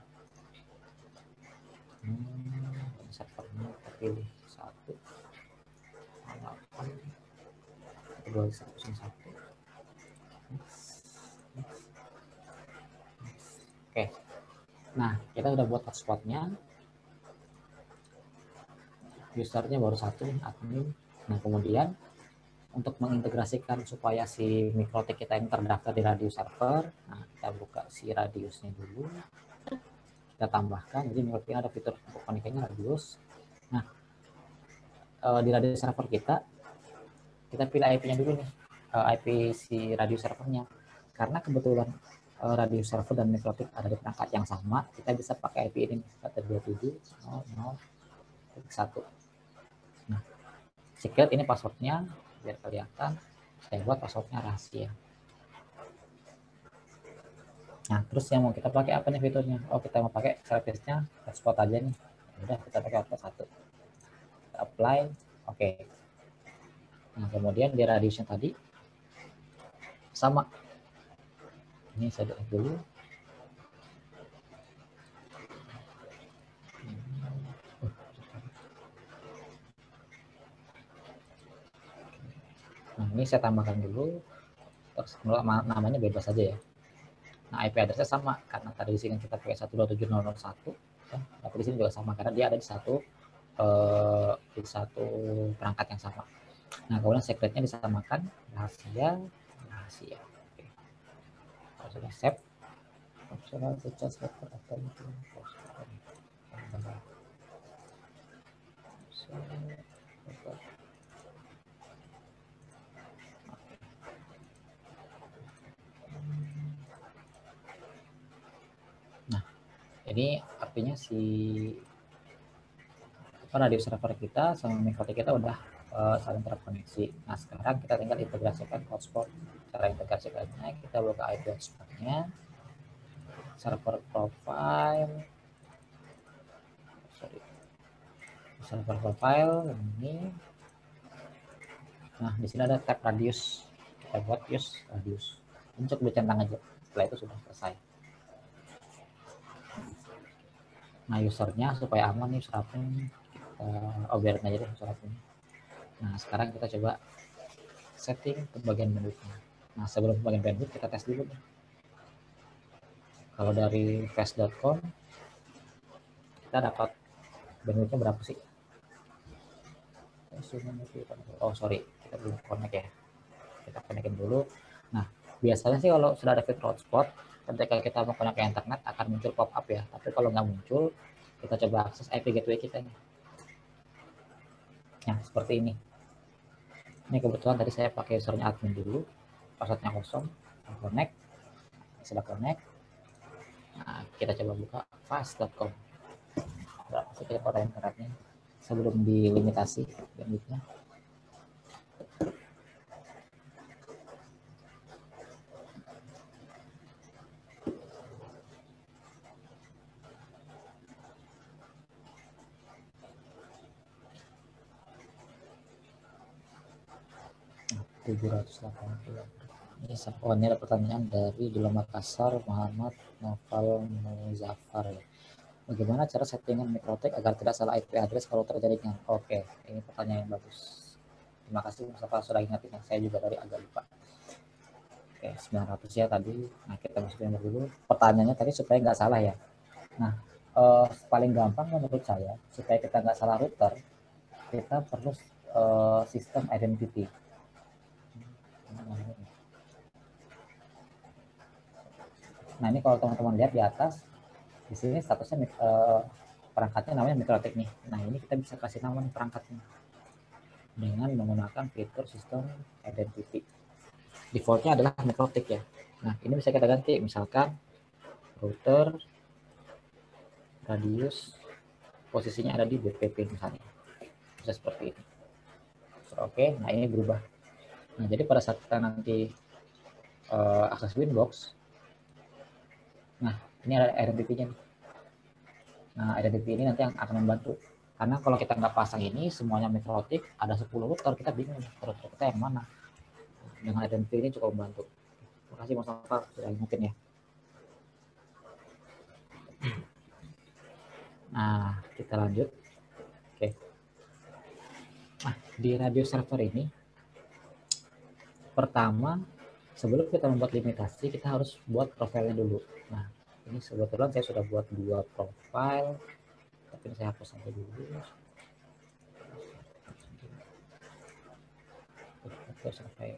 Servernya terpilih 1.2.1.1. Oke, nah kita udah buat hotspotnya, usernya baru 1 admin. Nah, kemudian untuk mengintegrasikan supaya si Mikrotik kita yang terdaftar di Radius server, nah kita buka si Radiusnya dulu, kita tambahkan. Jadi Mikrotik ada fitur untuk koneksinya Radius. Nah, di Radius server kita pilih IP-nya dulu nih, IP si Radius servernya. Karena kebetulan Radius server dan Mikrotik ada di perangkat yang sama, kita bisa pakai IP ini 127.0.0.1. Nah, secret ini passwordnya biar kelihatan. Saya buat passwordnya rahasia. Nah, terus yang mau kita pakai apa nih fiturnya? Oh, kita mau pakai service-nya hotspot aja nih. Udah, kita pakai hotspot 1. Kita apply, oke. Nah, kemudian di radiusnya tadi sama. Ini saya delete dulu. Nah, ini saya tambahkan dulu. Terus namanya bebas saja ya. Nah, IP address-nya sama karena tadi di sini kita pakai 127.0.1 ya. Tapi di sini juga sama karena dia ada di satu perangkat yang sama. Nah, kemudian secretnya disamakan rahasia. Oke. Kalau sudah save, optional feature server atau nah, ini artinya si radio server kita sama Mikrotik kita udah saling terkoneksi. Nah, sekarang kita tinggal integrasikan hotspot. Cara integrasikannya kita buka IP hotspotnya, server profile, server profile ini. Nah, di sini ada tab radius. Kita buat use radius. Ini cukup dicentang aja. Setelah itu sudah selesai. Nah, usernya supaya aman nih serapnya, kita biarin aja deh serapnya. Nah, sekarang kita coba setting ke bagian bandwidth-nya. Nah, sebelum bagian bandwidth kita tes dulu nih. Kalau dari fast.com kita dapat bandwidth-nya berapa sih? Oh, sorry, kita belum connect ya. Kita connectin dulu. Nah, biasanya sih kalau sudah ada fitur hotspot, ketika kita mau connect ke internet akan muncul pop-up ya. Tapi kalau nggak muncul, kita coba akses IP gateway kita nih. Nah, seperti ini. Ini kebetulan tadi saya pakai usernya admin dulu, passwordnya kosong, connect, sudah connect. Nah, kita coba buka fast.com. Berapa sih kecepatan internetnya sebelum dilimitasi bandwidthnya? 780. Ini ada pertanyaan dari di Makassar, Muhammad Noval Muzaffar. Bagaimana cara settingan Mikrotik agar tidak salah IP address kalau terjadi jaringan? Oke, ini pertanyaan yang bagus. Terima kasih Mustafa sudah ingatin, saya juga tadi agak lupa. Oke, 900 ya tadi. Nah, kita masukin dulu. Pertanyaannya tadi supaya nggak salah ya. Nah, paling gampang menurut saya supaya kita nggak salah router, kita perlu sistem identity. Nah, ini kalau teman-teman lihat di atas, di sini statusnya perangkatnya namanya Mikrotik nih. Nah, ini kita bisa kasih nama perangkatnya dengan menggunakan fitur sistem identity. Defaultnya adalah Mikrotik ya. Nah, ini bisa kita ganti, misalkan router radius posisinya ada di BPP misalnya. Bisa seperti ini. Oke, nah ini berubah. Nah, jadi pada saat kita nanti akses Winbox, nah ini ada identity-nya. Nah, identity ini nanti yang akan membantu. Karena kalau kita nggak pasang ini, semuanya Mikrotik, ada 10 router, kita bingung, router kita yang mana. Dengan identity ini cukup membantu. Terima kasih Mas Alfa, sudah ingetin ya. Nah, kita lanjut. Oke. Nah, di radio server ini, pertama, sebelum kita membuat limitasi, kita harus buat profilnya dulu. Nah, ini kebetulan saya sudah buat 2 profile, tapi saya hapus sampai dulu. Sampai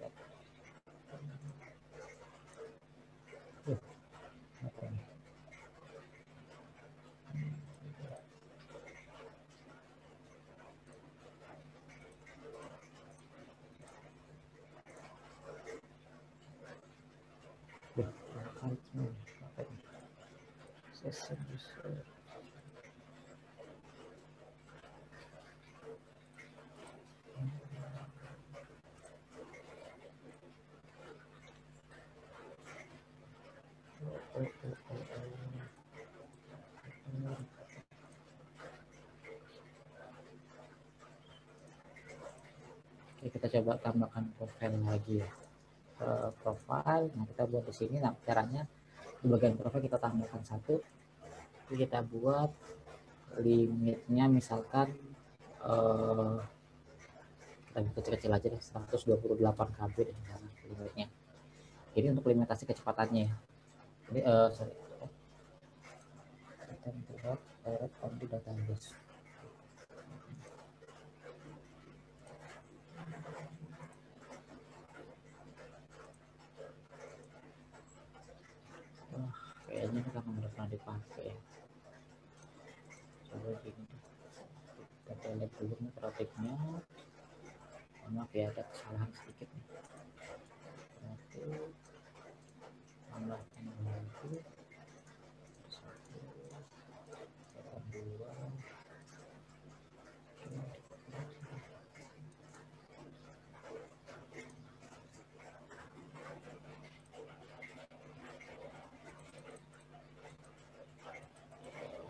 Oke, kita coba tambahkan profile lagi ya. Profile, nah kita buat di sini. Nah, caranya di bagian profile kita tambahkan 1. Kita buat limitnya misalkan kita kecil-kecil aja deh, 128 KB deh limitnya. Ini untuk limitasi kecepatannya ya. Ini sorry. Kita buat direct on the database. Kayaknya ini karena udah pernah dipakai ya. Coba gini, kita lihat dulu nih praktiknya. Maaf ya, ada kesalahan sedikit nih. Satu, tambahkan lagi. 2.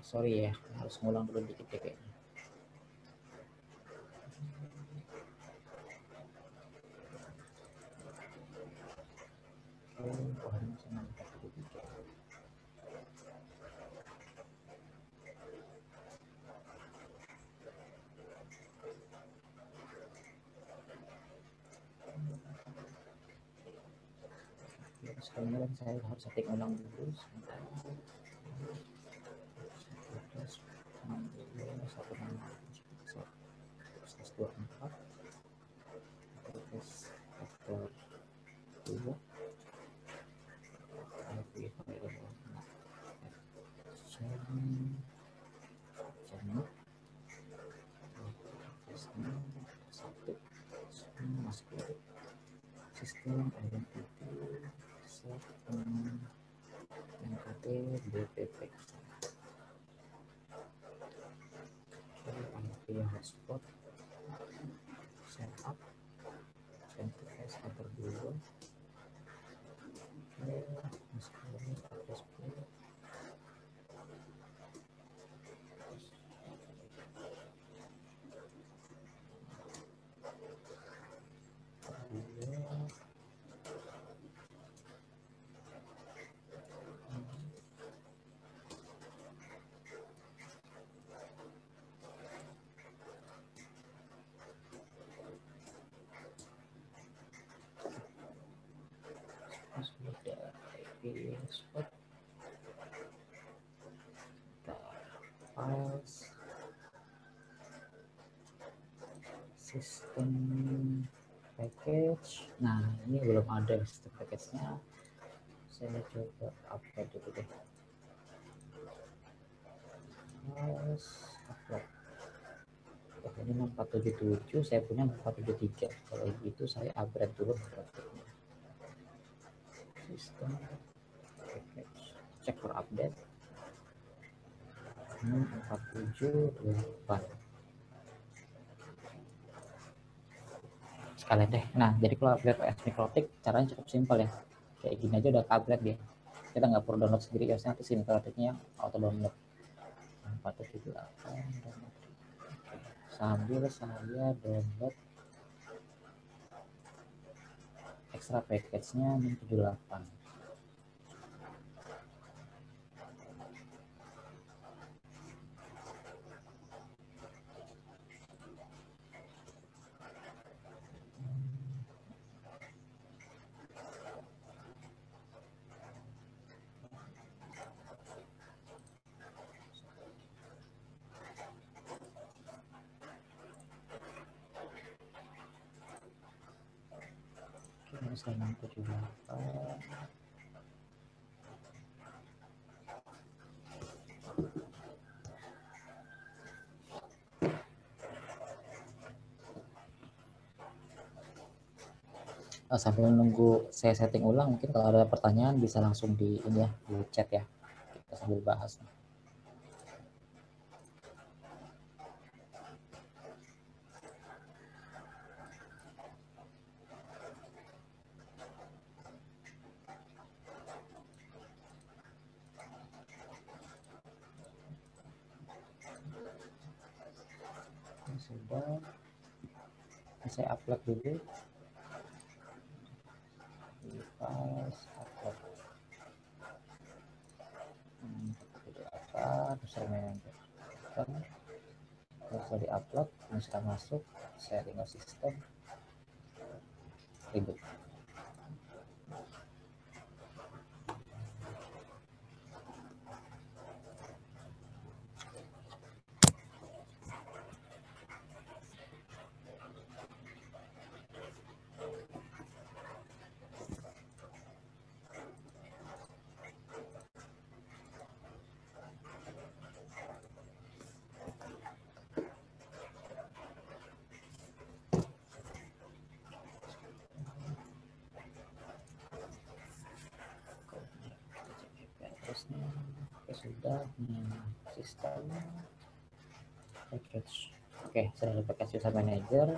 Sorry ya, harus ngulang dulu dikit ya kayaknya. Sekarang saya harus setting ulang dulu. Sebentar. Sistem identity NKT BPP IP hotspot setup CentOS enter dulu. export files system package. Nah, ini belum ada system package-nya. Saya coba upload dulu deh. Files upload. Oh, ini 6477, saya punya 6473. Kalau gitu saya upgrade dulu praktiknya. System package, cek for update. 478. Sekalian deh. Nah, jadi kalau upgrade PS Mikrotik caranya cukup simpel ya. Kayak gini aja udah upgrade dia. Kita nggak perlu download sendiri, biasanya nanti SIM Mikrotiknya auto download. 478 sambil saya download extra package-nya 678. Oke, 678. Sambil menunggu saya setting ulang, mungkin kalau ada pertanyaan bisa langsung di ini ya, di chat ya. Kita sambil bahas. Sudah, saya upload dulu. Device upload. Username sudah diupload, ini sudah masuk. Saya tinggal sistem ribut. Oke, sudah. Sistem package. Oke, saya ada package user manager.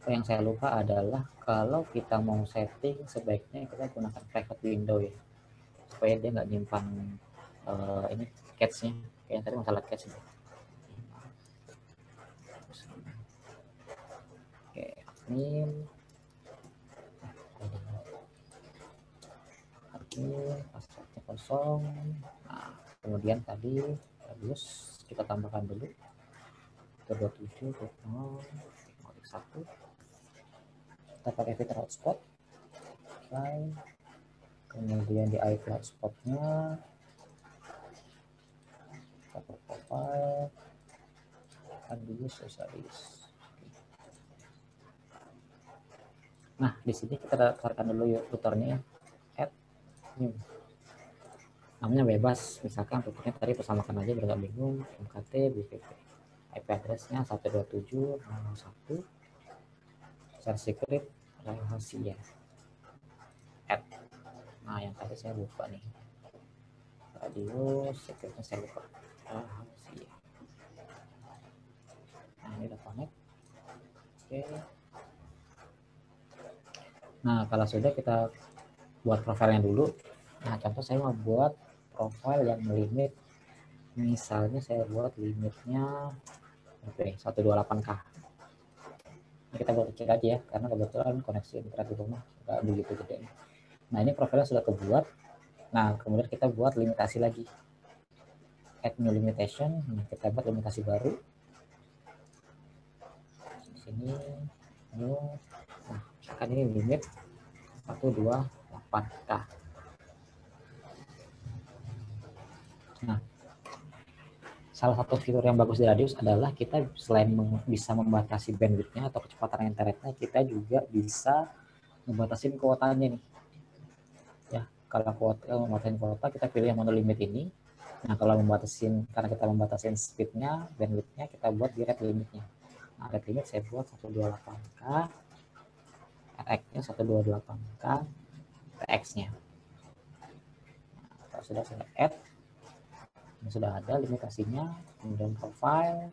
Yang saya lupa adalah kalau kita mau setting sebaiknya kita gunakan private window ya, supaya dia nggak nyimpan ini cache-nya. Kayaknya tadi masalah cache ya. Oke, admin passwordnya kosong. Nah, kemudian tadi harus kita tambahkan dulu 27.0.1. Kita pakai filter hotspot. Kemudian di IP hotspotnya kita profile Adius Socialis. Nah, di sini kita daftarkan dulu routernya, add new. Namanya bebas, misalkan routernya tadi persamakan aja biar nggak bingung, MKT BVP. IP address-nya 127.1. Share secret rahasia. Add. Nah, yang tadi saya lupa nih. Radius secretnya saya lupa. Rahasia. Nah, ini udah connect. Oke. Nah, kalau sudah kita buat profilnya dulu. Nah, contoh saya mau buat profil yang limit, misalnya saya buat limitnya 128K. Ini kita buat kecil aja ya, karena kebetulan koneksi internet di rumah nggak begitu gede. Nah, ini profilnya sudah kebuat. Nah, kemudian kita buat limitasi lagi. Add new limitation. Nah, kita buat limitasi baru. Di sini new. Nah, misalkan ini limit 128K. Nah, salah satu fitur yang bagus di Radius adalah kita selain bisa membatasi bandwidth-nya atau kecepatan internetnya, kita juga bisa membatasi kuotanya nih. Ya, kalau membatasi kuota kita pilih yang mono limit ini. Nah, kalau karena kita membatasi speed-nya, bandwidth-nya, kita buat di rate limit-nya. Nah, rate limit saya buat 128K, RX-nya 128K, TX-nya. Nah, kalau sudah saya add, ini sudah ada limitasinya, kemudian profile.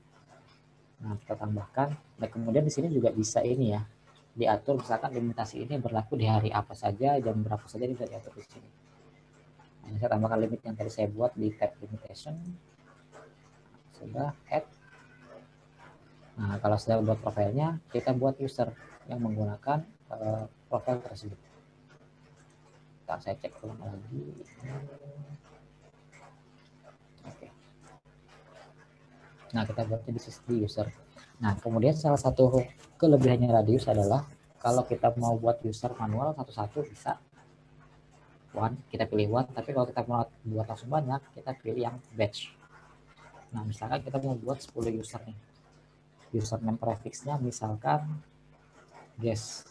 Nah, kita tambahkan. Nah, kemudian di sini juga bisa ini ya, diatur misalkan limitasi ini berlaku di hari apa saja, jam berapa saja, bisa diatur di sini. Nah, saya tambahkan limit yang tadi saya buat di tab limitation. Sudah add. Nah, kalau sudah buat profilnya, kita buat user yang menggunakan profil tersebut. Ntar saya cek ulang lagi. Oke. Nah, kita buatnya di user. Nah, kemudian salah satu kelebihannya Radius adalah kalau kita mau buat user manual satu-satu bisa. One, kita pilih one, tapi kalau kita mau buat langsung banyak, kita pilih yang batch. Nah, misalkan kita mau buat 10 user nih. Username prefixnya misalkan guest.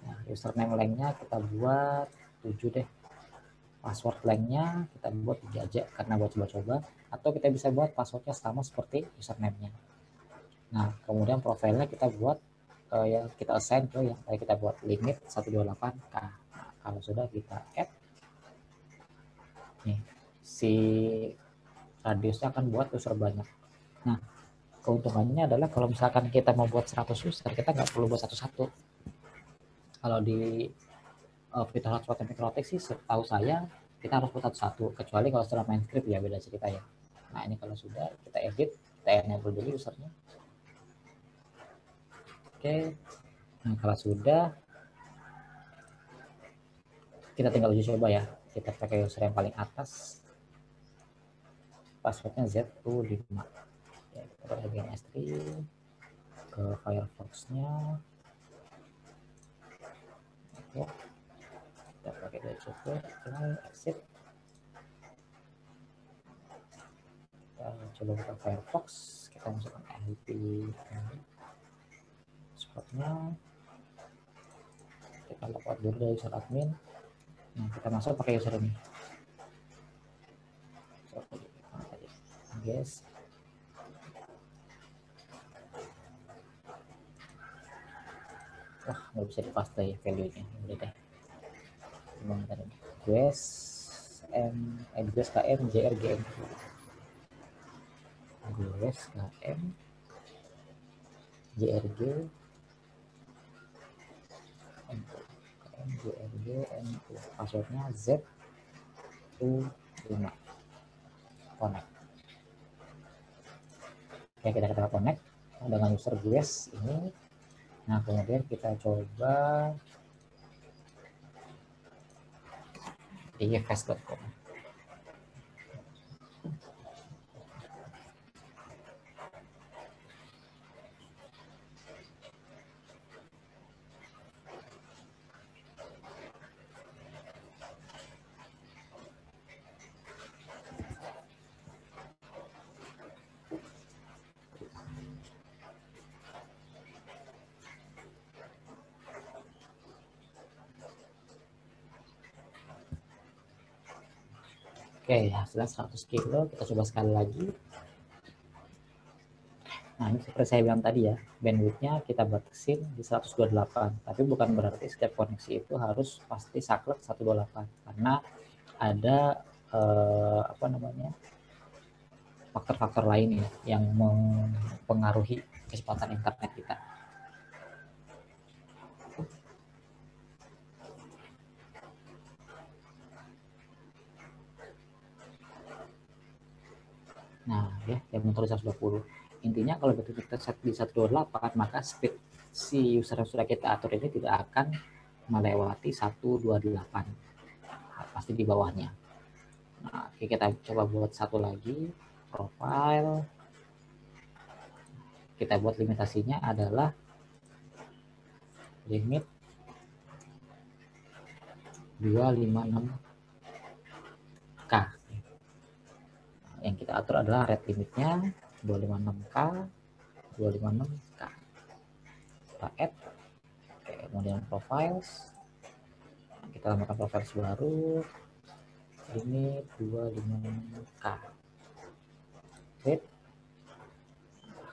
Nah, username lengthnya kita buat 7 deh. Password lengthnya kita buat 3 aja karena buat coba-coba. Atau kita bisa buat passwordnya sama seperti username-nya. Nah, kemudian profilnya kita buat yang kita assign ke yang tadi kita buat limit 128K. Nah, kalau sudah kita add, nih si radiusnya akan buat user banyak. Nah, keuntungannya adalah kalau misalkan kita mau buat 100 user, kita nggak perlu buat satu-satu. Kalau di fitur hotspot dan mikrotik sih setahu saya kita harus buat satu-satu, kecuali kalau setelah main script ya beda cerita ya. Nah, ini kalau sudah kita edit, kita enable dulu usernya. Oke, nah kalau sudah kita tinggal uji coba ya. Kita pakai user yang paling atas, passwordnya Z25 ya, kita bagian S3 ke Firefox-nya. Oke, kita pakai dari coba, exit. Kita coba buka Firefox, kita masukkan IP spotnya, kita login dulu dari user admin. Nah, kita masuk pakai user ini. Guys, wah nggak bisa dipaste ya value-nya. Udah deh. Gimana tadi? Guys, guys KM JRGM. Guys KM JRG KM JRG passwordnya Z25 connect. Oke, kita katakan connect dengan user guys ini. Nah, kemudian kita coba di fast.com. Oke, hasilnya 100 kilo. Kita coba sekali lagi. Nah, ini seperti saya bilang tadi ya, bandwidth-nya kita batasin di 128. Tapi bukan berarti setiap koneksi itu harus pasti saklek 128. Karena ada faktor-faktor lain ya yang mempengaruhi kecepatan internet kita. Nah, ya, yang menulis 120. Intinya kalau betul kita set di 128, maka speed si user yang sudah kita atur ini tidak akan melewati 128. Nah, pasti di bawahnya. Nah, oke, kita coba buat satu lagi, profile. Kita buat limitasinya adalah limit 256K. kita atur adalah rate limitnya 256K, 256K. Kita add. Oke, kemudian profiles. Kita tambahkan profiles baru. Ini 256K. Rate.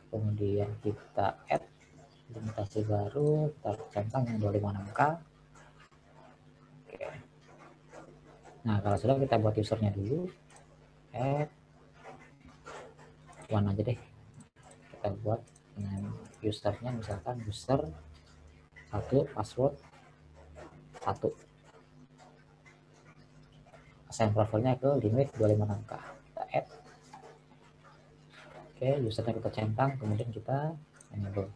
Kemudian kita add limitasi baru, kita centang yang 256K. Oke. Nah, kalau sudah kita buat usernya dulu. Add one aja deh. Kita buat dengan usernya misalkan user 1, password 1. Assign profilnya ke limit 256K. Kita add. Oke, usernya kita centang, kemudian kita enable.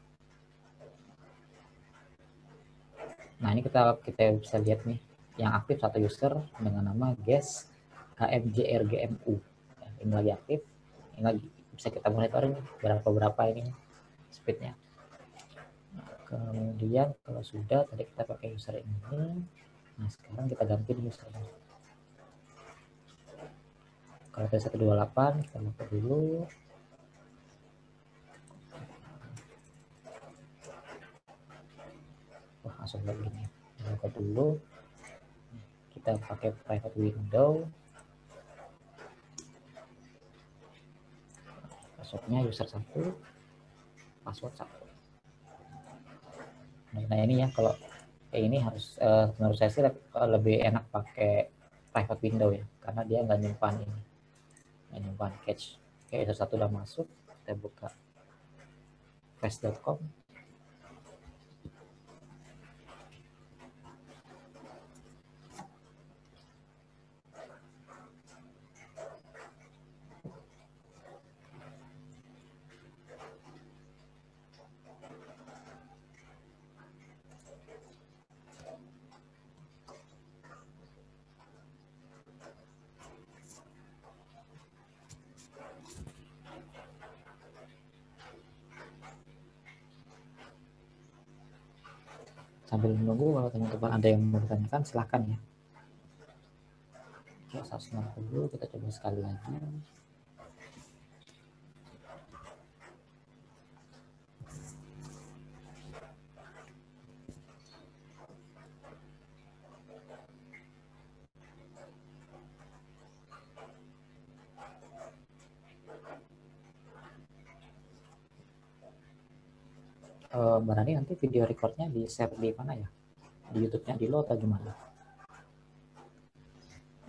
Nah, ini kita bisa lihat nih, yang aktif satu user dengan nama guest KMJRGMU. Ini lagi aktif, ini lagi bisa kita monitoring berapa ini speednya. Nah, kemudian kalau sudah, tadi kita pakai user ini. Nah, sekarang kita ganti di user ini. Kalau tadi 128, kita buka dulu. Wah, langsung kayak gini. Buka dulu. Kita pakai private window. Passwordnya user 1, password 1. Nah, ini ya, kalau kayak ini harus menurut saya sih lebih enak pakai private window ya, karena dia nggak nyimpan ini, nggak nyimpan cache. Oke, user 1 udah masuk, kita buka fast.com. Sambil menunggu, kalau teman-teman ada yang mau ditanyakan silahkan ya. Oke, 160 kita coba sekali lagi. Mbak Rani, nanti video recordnya di share di mana ya? Di YouTube-nya di lo atau gimana?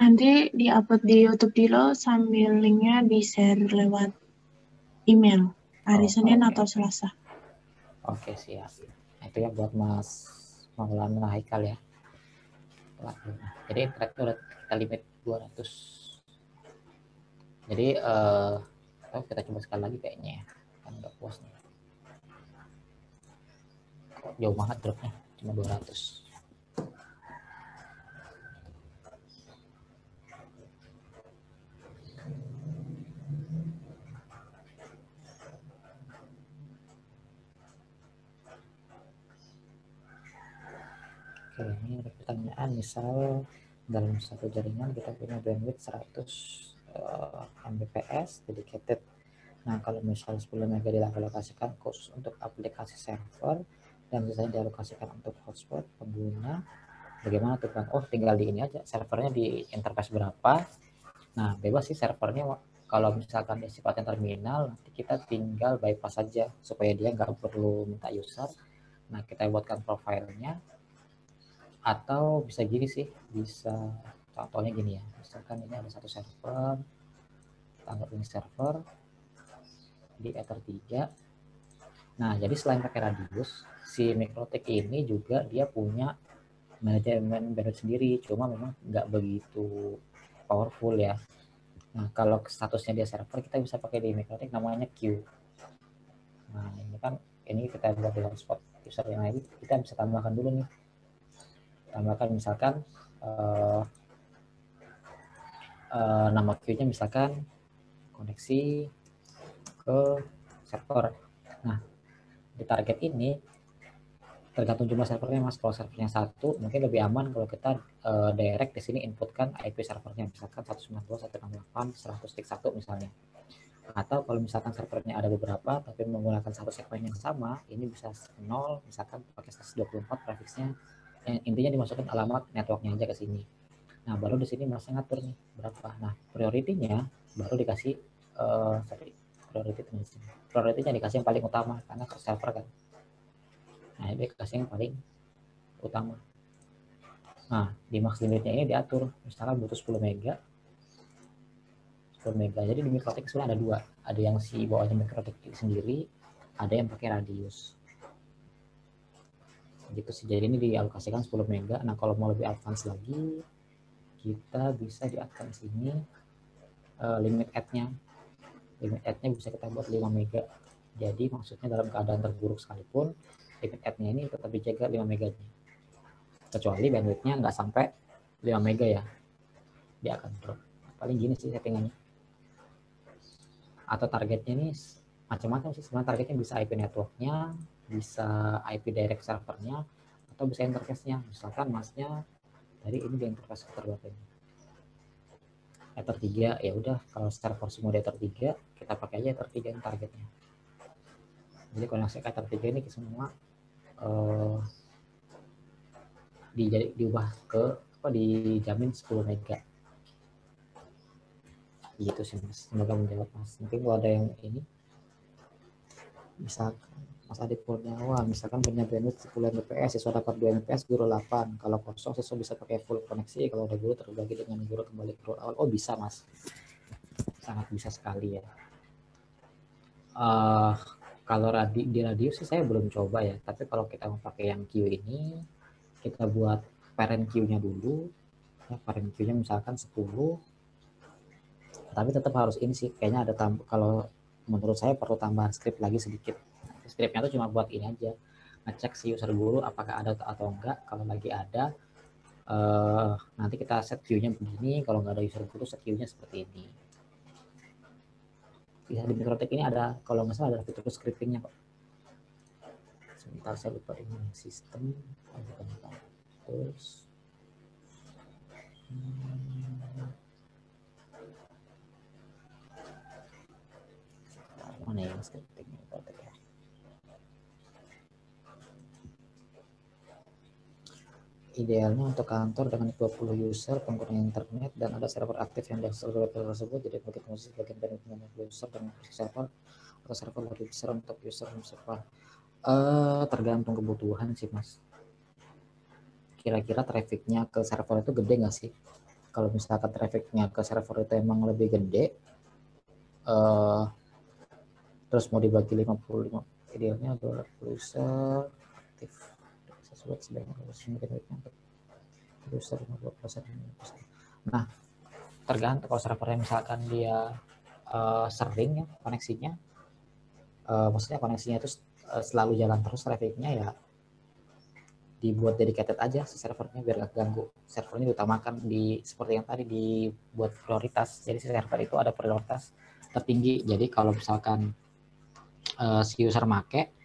Nanti di-upload di YouTube dulu sambil linknya di-share lewat email hari Senin atau Selasa. Oke, siap. Nah, itu ya buat Mas Maulana Haikal ya. Jadi thread udah kita limit 200. Jadi kita coba sekali lagi kayaknya ya. Kan udah puas nih. Kok jauh banget dropnya, cuma 200. Oke, ini ada pertanyaan, misal dalam satu jaringan kita punya bandwidth 100 Mbps dedicated. Nah, kalau misal 10 MB dialokasikan khusus untuk aplikasi server dan misalnya dialokasikan untuk hotspot pengguna, bagaimana tuh Bang? Oh, tinggal di ini aja, servernya di interface berapa. Nah, bebas sih servernya, kalau misalkan dia sifatnya terminal, nanti kita tinggal bypass saja supaya dia nggak perlu minta user. Nah, kita buatkan profilnya, atau bisa gini sih, bisa contohnya gini ya, misalkan ini ada satu server, anggap ini server di Ether 3. Nah, jadi selain pakai radius, si MikroTik ini juga dia punya manajemen bandwidth sendiri, cuma memang nggak begitu powerful ya. Nah, kalau statusnya dia server, kita bisa pakai di MikroTik namanya queue. Nah, ini kan ini kita buat di hotspot user yang lain, kita bisa tambahkan dulu nih. Tambahkan misalkan nama queue-nya misalkan koneksi ke server. Nah, di target ini tergantung jumlah servernya Mas. Kalau servernya 1 mungkin lebih aman kalau kita direct di sini inputkan IP servernya misalkan 192.168.100.1 misalnya. Atau kalau misalkan servernya ada beberapa tapi menggunakan satu segmen yang sama, ini bisa 0, misalkan pakai 124 prefiksnya, intinya dimasukkan alamat networknya aja ke sini. Nah, baru di sini masih ngatur nih berapa. Nah, prioritinya baru dikasih prioritinya dikasih yang paling utama karena ke server kan. Nah, ini dikasih yang paling utama. Nah, di max limitnya ini diatur, misalkan butuh 10 mega. 10 mega. Jadi di mikrotik sebenarnya ada dua. Ada yang si bawahnya mikrotik sendiri, ada yang pakai radius. Gitu sih. Jadi ini dialokasikan 10 mega. Nah, kalau mau lebih advance lagi, kita bisa diatur sini limit add-nya. Limit add-nya bisa kita buat 5 mega. Jadi maksudnya dalam keadaan terburuk sekalipun, limit add-nya ini tetap dijaga 5 meganya. Kecuali bandwidth-nya nggak sampai 5 mega ya. Dia akan drop. Paling gini sih settingannya. Atau targetnya ini macam-macam sih. Sebenarnya targetnya bisa IP network-nya, bisa IP direct servernya, atau bisa interface-nya. Misalkan masnya tadi ini di interface router berapa ini? Ether 3, ya udah kalau server semua di Ether 3, kita pakai aja Ether 3 ini targetnya. Jadi koneksi Ether 3 ini semua diubah ke dijamin 10 mega. Gitu sih Mas. Semoga menjawab Mas. Mungkin kalau ada yang ini bisa Mas Adit Purnawa, misalkan punya bandwidth 10 Mbps, siswa dapat 2 Mbps, guru 8. Kalau kosong, siswa bisa pakai full koneksi. Kalau ada guru terbagi dengan guru kembali ke awal. Oh bisa Mas, sangat bisa sekali ya. Kalau di radius sih saya belum coba ya. Tapi kalau kita mau pakai yang Q ini, kita buat parent Q-nya dulu. Ya, parent Q-nya misalkan 10. Tapi tetap harus ini sih. Kayaknya ada kalau menurut saya perlu tambahan script lagi sedikit. Scriptnya tuh cuma buat ini aja, ngecek si user guru apakah ada atau enggak. Kalau lagi ada, nanti kita set queue-nya begini. Kalau nggak ada user guru, set queue-nya seperti ini. Bisa di mikrotik ini ada, kalau nggak salah ada fitur scriptingnya Pak. Sebentar saya lupa ini sistem. Terus mana yang scriptingnya? Idealnya untuk kantor dengan 20 user pengguna internet dan ada server aktif yang diakses tersebut, jadi begitu musik bagian dari user dan server atau server lebih besar untuk user server. Tergantung kebutuhan sih Mas. Kira-kira trafficnya ke server itu gede nggak sih? Kalau misalkan trafficnya ke server itu emang lebih gede, terus mau dibagi 55, idealnya 20 user aktif sesuai sebaiknya user 50%. Nah, tergantung kalau servernya misalkan dia sering ya koneksinya, maksudnya koneksinya itu selalu jalan terus trafficnya, ya dibuat dedicated aja si servernya biar gak ganggu. Servernya diutamakan seperti yang tadi dibuat prioritas. Jadi si server itu ada prioritas tertinggi. Jadi kalau misalkan si user make,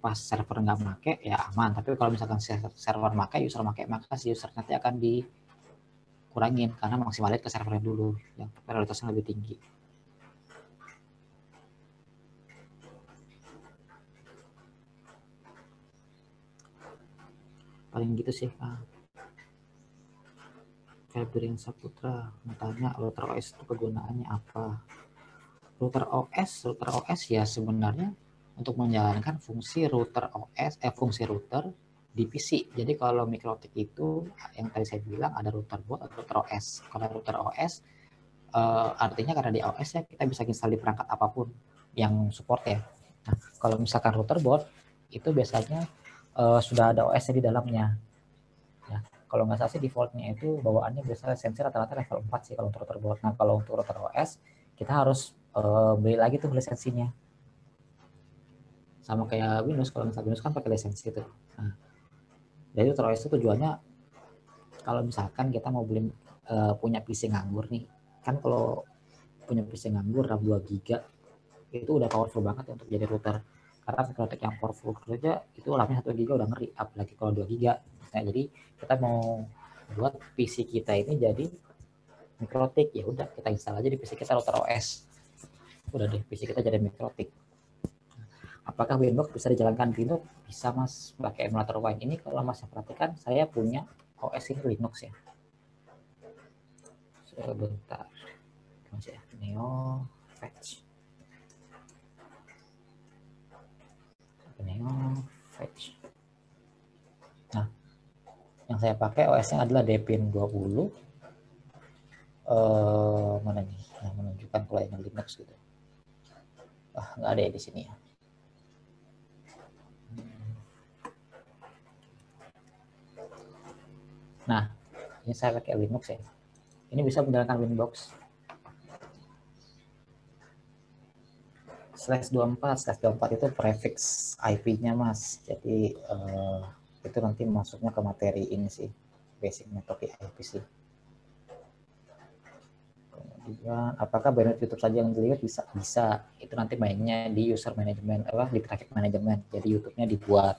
pas server nggak make ya aman. Tapi kalau misalkan server make, user make, maka si user nanti akan dikurangin karena maksimalnya ke servernya dulu yang prioritasnya lebih tinggi. Paling gitu sih. Febrian Saputra bertanya, router OS itu kegunaannya apa? Router OS ya sebenarnya untuk menjalankan fungsi router OS, fungsi router di PC. Jadi kalau mikrotik itu yang tadi saya bilang ada router board atau router OS. Kalau router OS artinya karena di OS ya kita bisa install di perangkat apapun yang support ya. Nah, kalau misalkan router board itu biasanya sudah ada OS di dalamnya. Ya, kalau nggak salah sih defaultnya itu bawaannya biasanya lisensi rata-rata level 4 sih kalau untuk router board. Nah, kalau untuk router OS kita harus beli lagi tuh lisensinya. Sama kayak Windows, kalau misalnya Windows kan pakai lisensi itu. Nah, jadi router OS itu tujuannya kalau misalkan kita mau beli punya PC nganggur nih. Kan kalau punya PC nganggur RAM 2 GB itu udah powerful banget untuk jadi router. Karena mikrotik yang powerful saja itu RAM-nya 1 GB udah ngeri, apalagi kalau 2 GB. Nah, jadi kita mau buat PC kita ini jadi mikrotik, ya udah kita install aja di PC kita router OS. Udah deh, PC kita jadi mikrotik. Apakah Winbox bisa dijalankan di Linux? Bisa Mas, pakai emulator Wine. Ini kalau Mas perhatikan, saya punya OS ini Linux ya. Sebentar. Masih ya, Neo Fetch. Neo Fetch. Nah, yang saya pakai OS-nya adalah Debian 20. Mana nih yang menunjukkan kalau ini Linux gitu. Nggak ada ya di sini ya. Nah, ini saya pakai Linux ya. Ini bisa menjalankan Winbox. /24 itu prefix IP-nya Mas. Jadi itu nanti masuknya ke materi ini sih, basic network IP sih. Kemudian apakah bandwidth YouTube saja yang dilihat? Bisa. Itu nanti mainnya di user management, di traffic management. Jadi YouTube-nya dibuat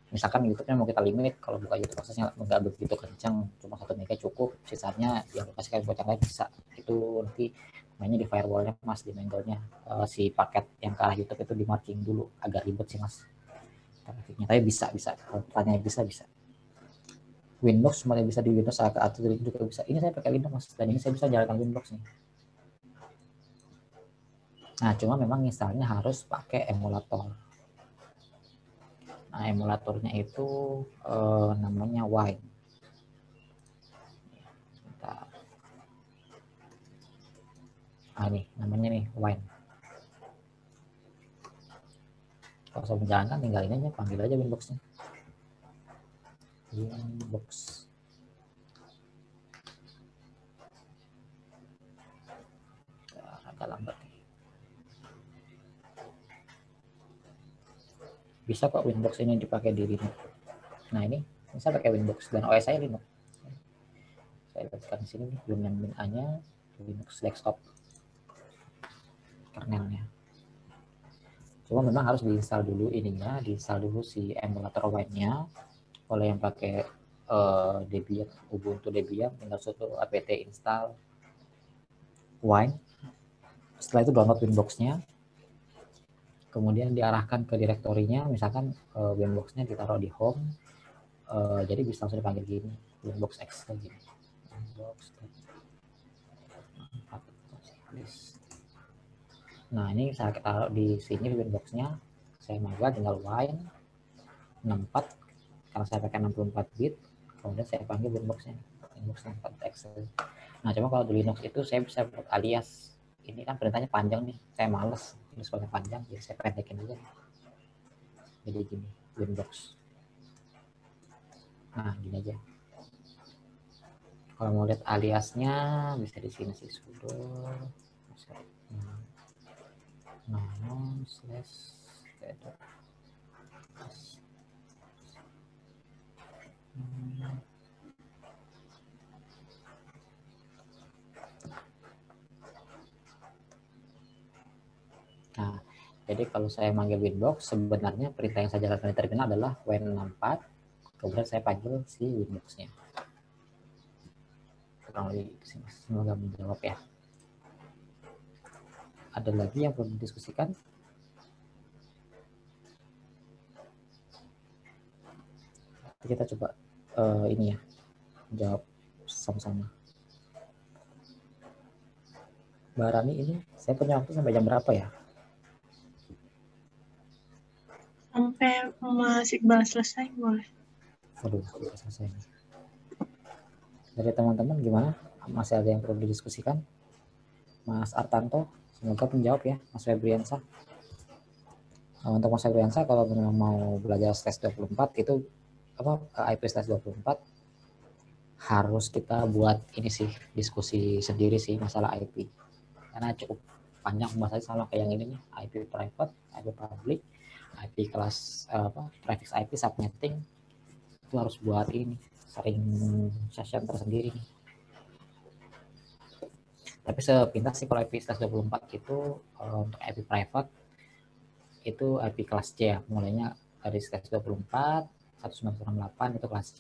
misalkan YouTube-nya mau kita limit, kalau buka YouTube aksesnya nggak begitu kencang, cuma 1 MB cukup, sisanya yang kasihkan buat yang lain bisa. Itu nanti mainnya di firewall-nya Mas, di mangle-nya si paket yang ke arah YouTube itu di marking dulu, agak ribet sih Mas trafiknya, tapi bisa kalau tanya bisa. Windows semuanya bisa di Windows atau juga bisa. Ini saya pakai Windows Mas, dan ini saya bisa jalankan Windows nih. Nah, cuma memang installnya harus pakai emulator. Nah, emulatornya itu namanya Wine. Nih, namanya nih Wine. Kalau saya menjalankan, tinggal ini aja, panggil aja Winbox-nya. Winbox. Agak lambat. Bisa kok Winbox ini dipakai di Linux. Nah, ini saya pakai Winbox dan OS saya Linux. Saya letakkan di sini nih, Win A-nya Linux desktop kernelnya. Cuma memang harus diinstal dulu ininya, diinstal dulu si emulator Wine-nya. Kalau yang pakai Debian, Ubuntu Debian, tinggal suruh apt install Wine. Setelah itu download Winbox-nya. Kemudian diarahkan ke direktorinya, misalkan Winbox-nya ditaruh di home. Jadi bisa langsung dipanggil gini, Winbox X gini. Nah, ini saya taruh di sini Winbox-nya. Saya magang tinggal Wine 64 karena saya pakai 64 bit. Kemudian saya panggil Winbox-nya, Winbox 64 X. Nah, coba kalau di Linux itu saya bisa buat alias. Ini kan perintahnya panjang nih, saya males ini sebenarnya panjang, jadi saya pendekin aja. Jadi gini, Winbox. Nah, gini aja. Kalau mau lihat aliasnya bisa di sini sih, sudo Nah, jadi kalau saya manggil Winbox, sebenarnya perintah yang saya jalankan di terminal adalah Win64, kemudian saya panggil si Winbox-nya. Kurang lebih kesini, semoga menjawab ya. Ada lagi yang perlu didiskusikan? Kita coba ini ya, jawab sama-sama. Mbak Rani, ini saya punya waktu sampai jam berapa ya? Sampai Mas Iqbal selesai boleh. Waduh, sudah selesai. Dari teman-teman gimana? Masih ada yang perlu didiskusikan? Mas Artanto, semoga menjawab ya. Mas Febriansa. Untuk Mas Febriansa, kalau memang mau belajar /24 itu IP /24 harus kita buat ini sih, diskusi sendiri sih masalah IP. Karena cukup panjang pembahasannya, sama kayak yang ini nih, IP private, IP public, IP kelas prefix IP subnetting, itu harus buat ini sering session tersendiri nih. Tapi sepintas sih kalau IP /24 itu untuk IP private itu IP kelas C ya, mulainya dari /24 1968 itu kelas C.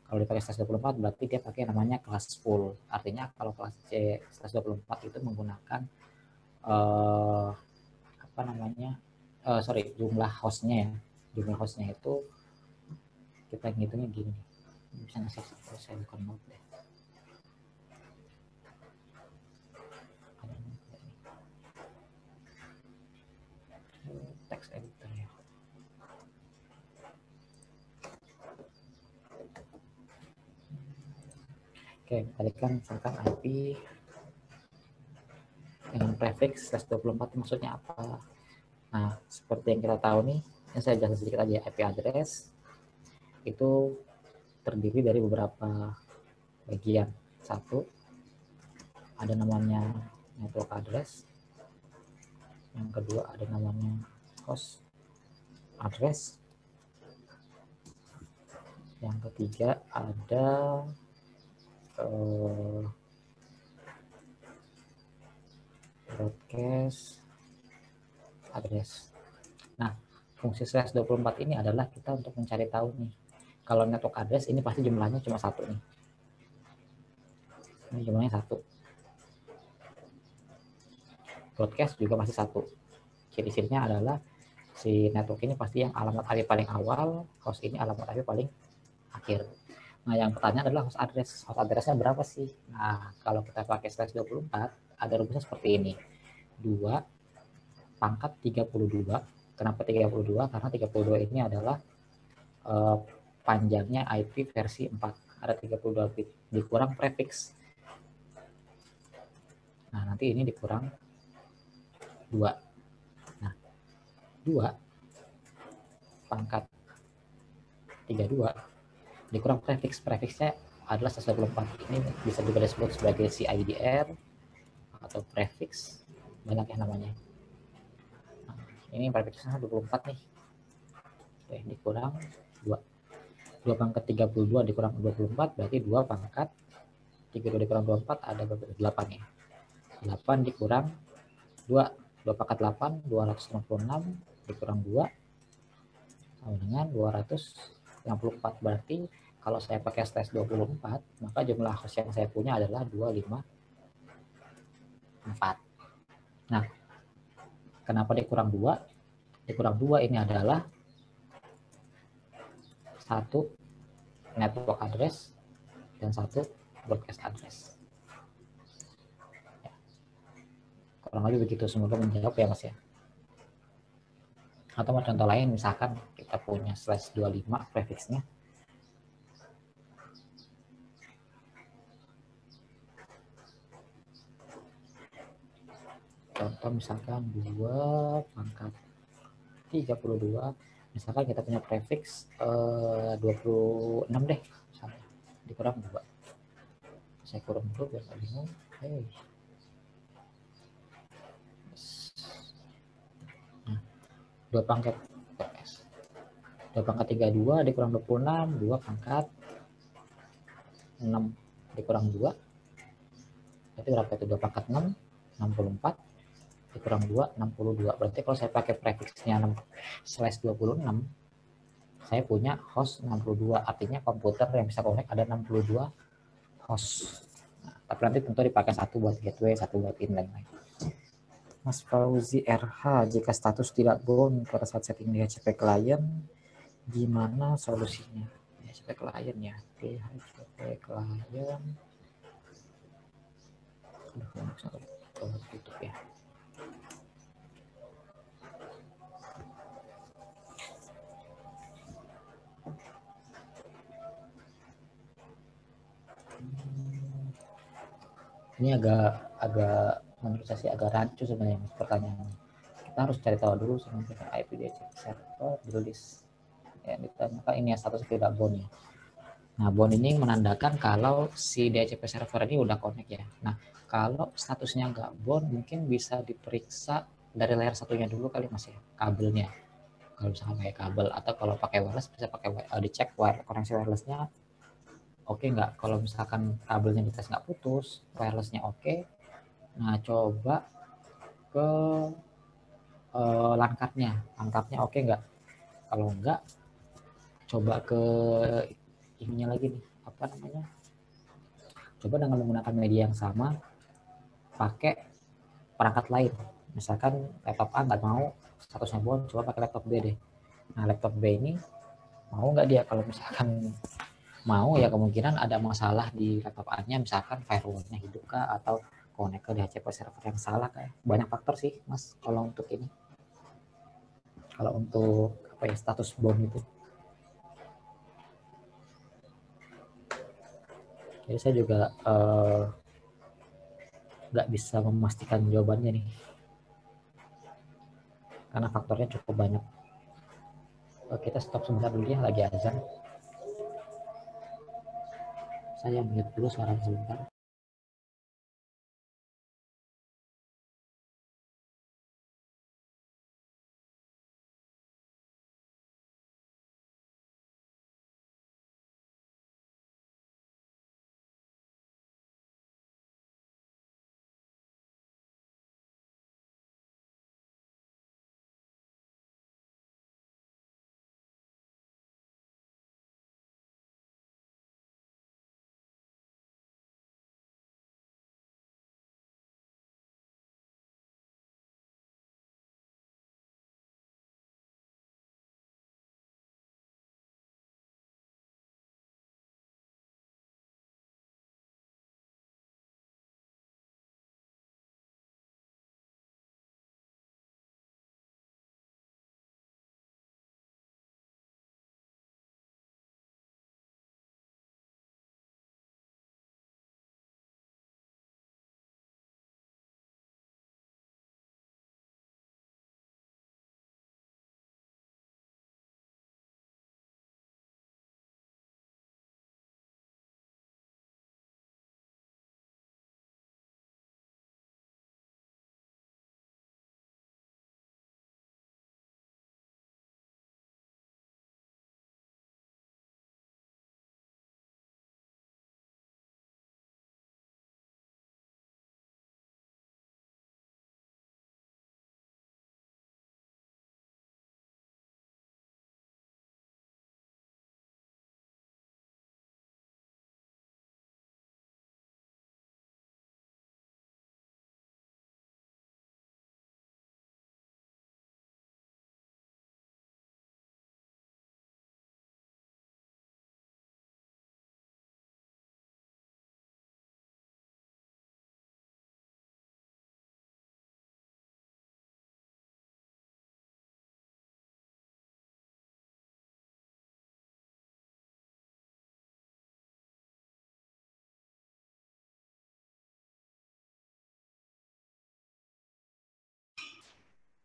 Kalau dipakai /24 berarti dia pakai namanya kelas full. Artinya kalau kelas C /24 itu menggunakan apa namanya, jumlah hostnya ya. Jumlah hostnya itu kita ngitungnya gini. Bisa ngasih kalau saya bukan note deh. Text editor ya. Oke, tadi kan misalkan IP dengan prefix /24 maksudnya apa? Nah, seperti yang kita tahu nih, yang saya jelaskan sedikit aja, IP address itu terdiri dari beberapa bagian. Satu, ada namanya network address. Yang kedua ada namanya host address. Yang ketiga ada broadcast address. Nah, fungsi /24 ini adalah kita untuk mencari tahu nih, kalau network address ini pasti jumlahnya cuma satu nih. Ini jumlahnya satu. Broadcast juga masih satu. Ciri-cirinya adalah si network ini pasti yang alamat IP paling awal, host ini alamat IP paling akhir. Nah, yang pertanyaan adalah host address. Host addressnya berapa sih? Nah, kalau kita pakai /24, ada rumusnya seperti ini. 2 pangkat 32. Kenapa 32? Karena 32 ini adalah panjangnya IP versi 4. Ada 32 bit dikurang prefix. Nah, nanti ini dikurang 2. Nah, 2 pangkat 32 dikurang prefix. Prefixnya adalah /24. Ini bisa juga disebut sebagai CIDR atau prefix, banyak yang namanya. Nah, ini prefixnya 24 nih. Oke, dikurang 2. 2 pangkat 32 dikurang 24 berarti 2 pangkat 32 dikurang 24 ada 8 ya. 8 dikurang 2. 2 pangkat 8 266 dikurang 2 sama dengan 254. Berarti kalau saya pakai /24 maka jumlah host yang saya punya adalah 254. Nah, kenapa dikurang 2? Dikurang 2 ini adalah satu network address dan satu broadcast address. Ya. Kurang lebih begitu, semoga menjawab ya Mas ya. Atau mau contoh lain, misalkan kita punya /25 prefixnya. Contoh misalkan 2 pangkat 32, misalkan kita punya prefix 26 deh misalnya, dikurang 2. Saya kurang dulu biar nggak bingung. Nah, 2 pangkat 2 pangkat 32 dikurang 26, 2 pangkat 6 dikurang 2. Berarti berapa itu? 2 pangkat 6, 64 dikurang 2, 62. Berarti kalau saya pakai prefixnya /26, saya punya host 62. Artinya komputer yang bisa connect ada 62 host. Nah, tapi nanti tentu dipakai satu buat gateway, satu buat inline. Mas Fauzi RH, jika status tidak bound pada saat setting DHCP client, gimana solusinya? DHCP client ya, DHCP client. Aduh, tutup ya. Ini agak menurut saya sih agak rancu sebenarnya pertanyaannya. Kita harus cari tahu dulu sebenarnya IP DHCP server di list. Ya, ditanyakan ini ya status tidak bound ya. Nah, bound ini menandakan kalau si DHCP server ini udah connect ya. Nah, kalau statusnya nggak bound, mungkin bisa diperiksa dari layer satunya dulu kali Mas ya, kabelnya. Kalau misalkan pakai kabel, atau kalau pakai wireless bisa pakai dicek koneksi wirelessnya oke nggak. Kalau misalkan kabelnya dites nggak putus, wirelessnya oke, nah coba ke langkapnya oke nggak. Kalau nggak, coba ke ininya lagi nih, apa namanya, coba dengan menggunakan media yang sama pakai perangkat lain. Misalkan laptop A nggak mau statusnya bohong, coba pakai laptop B deh. Nah, laptop B ini mau nggak dia? Kalau misalkan mau, ya kemungkinan ada masalah di laptop A-nya, misalkan firewall-nya hidup kah, atau connect ke DHCP server yang salah kah. Banyak faktor sih, Mas, kalau untuk ini. Kalau untuk apa ya, status bom itu. Jadi saya juga nggak bisa memastikan jawabannya nih, karena faktornya cukup banyak. Kita stop sebentar dulu ya, lagi azan. Saya mute dulu suara sebentar.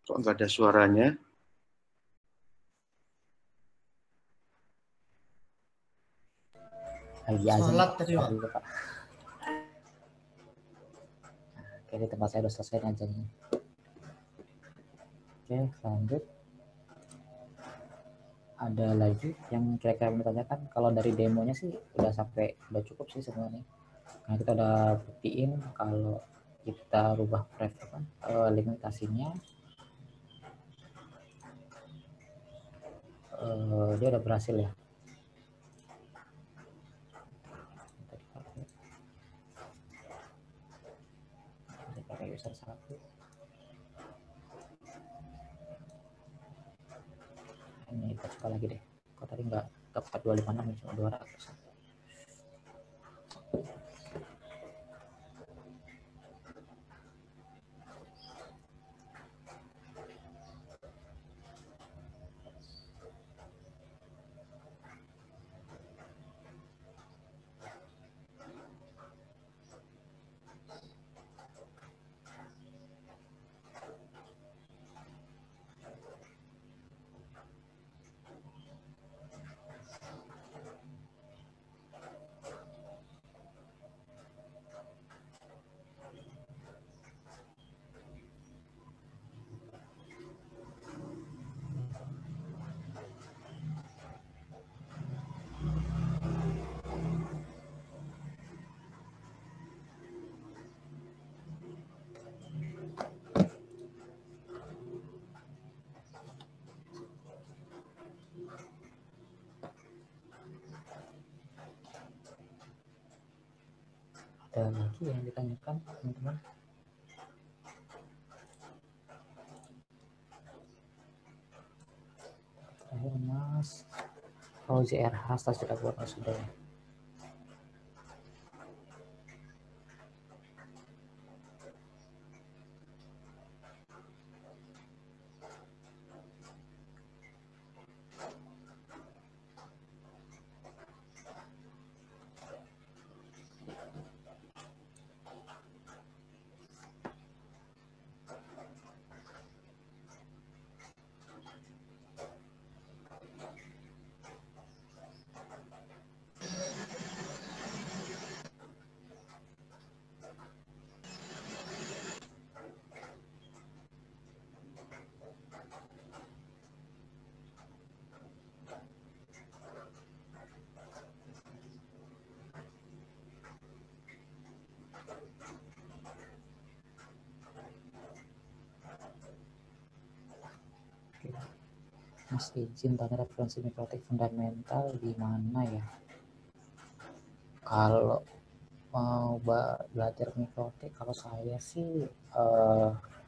Kok nggak ada suaranya? Lagi azan. Sholat tadi, Pak. Dulu, Pak. Oke, di tempat saya udah selesai azannya. Oke, lanjut. Ada lagi yang kira-kira mau ditanyakan? Kalau dari demonya sih udah cukup sih sebenarnya. Karena kita udah buktiin kalau kita rubah limitasinya, dia udah berhasil ya. Pakai user 1. Ini kita coba lagi deh. Kok tadi nggak dapat 256, cuma 200. Ada lagi yang ditanyakan teman-teman? Halo Mas Fauzi RH sudah buat sudah ya. Mas izin tanya referensi mikrotik fundamental di mana ya? Kalau mau belajar mikrotik, kalau saya sih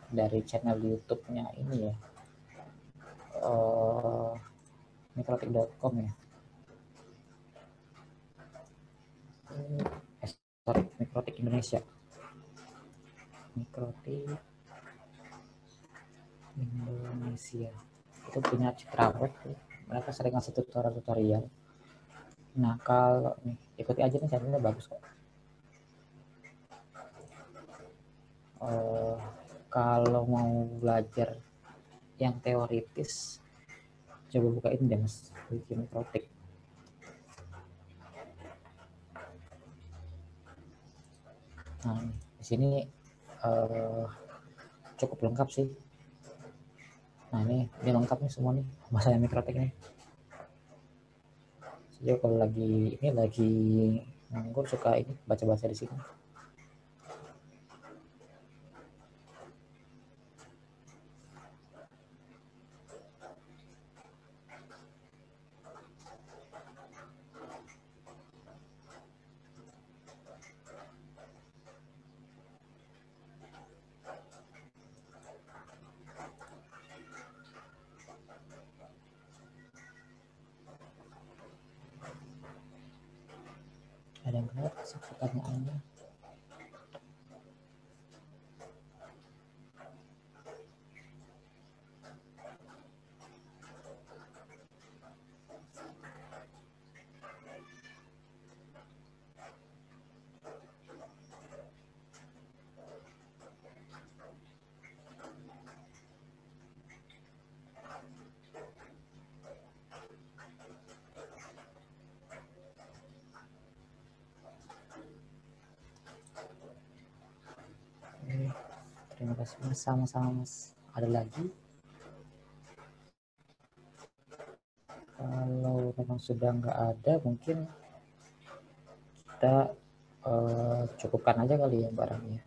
dari channel YouTube-nya ini ya, mikrotik.com ya. Sorry, Mikrotik Indonesia. Mikrotik Indonesia. Itu punya Citra Web, mereka sering ngasih tutorial. Nah kalau nih ikuti aja nih, channelnya bagus kok. Kalau mau belajar yang teoritis, coba bukain deh Mas Wiki Mikrotik. Nah di sini cukup lengkap sih. Nah ini lengkap nih semua nih bahasa mikrotik nih. Jadi kalau lagi nganggur suka ini baca-baca di sini. Ada yang kenal sih pertanyaannya? Terima kasih Mas, sama-sama Mas. Ada lagi? Kalau memang sudah nggak ada, mungkin kita cukupkan aja kali ya barangnya.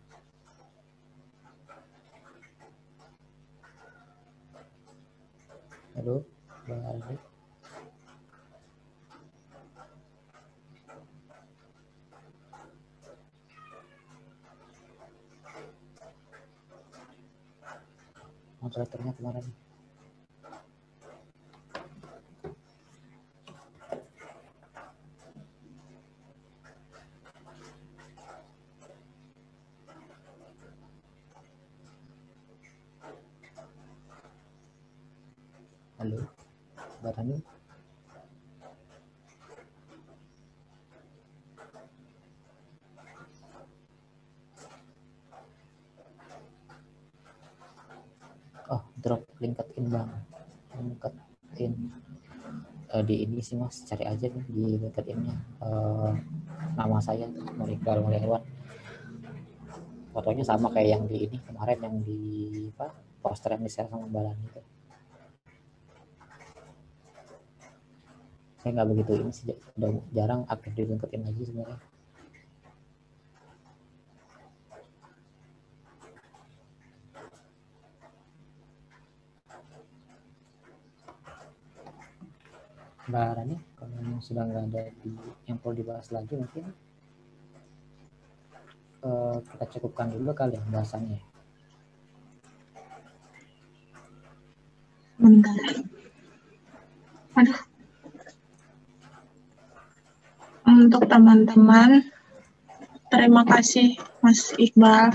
Halo, Bang Aldi. Moderatornya kemarin. Halo, Barani. Oh, drop LinkedIn Bang. LinkedIn. Di ini sih Mas, cari aja nih di LinkedIn-nya. Nama saya Morikal Mulyawan. Fotonya sama kayak yang di ini kemarin, yang di poster yang di-share sama Balani itu. Saya nggak begitu ini sih, udah jarang aktif di LinkedIn lagi sebenarnya. Mbak Rani, kalau yang sudah nggak ada yang perlu dibahas lagi, mungkin kita cukupkan dulu kali ya bahasannya. Bentar. Aduh. Untuk teman-teman, terima kasih Mas Iqbal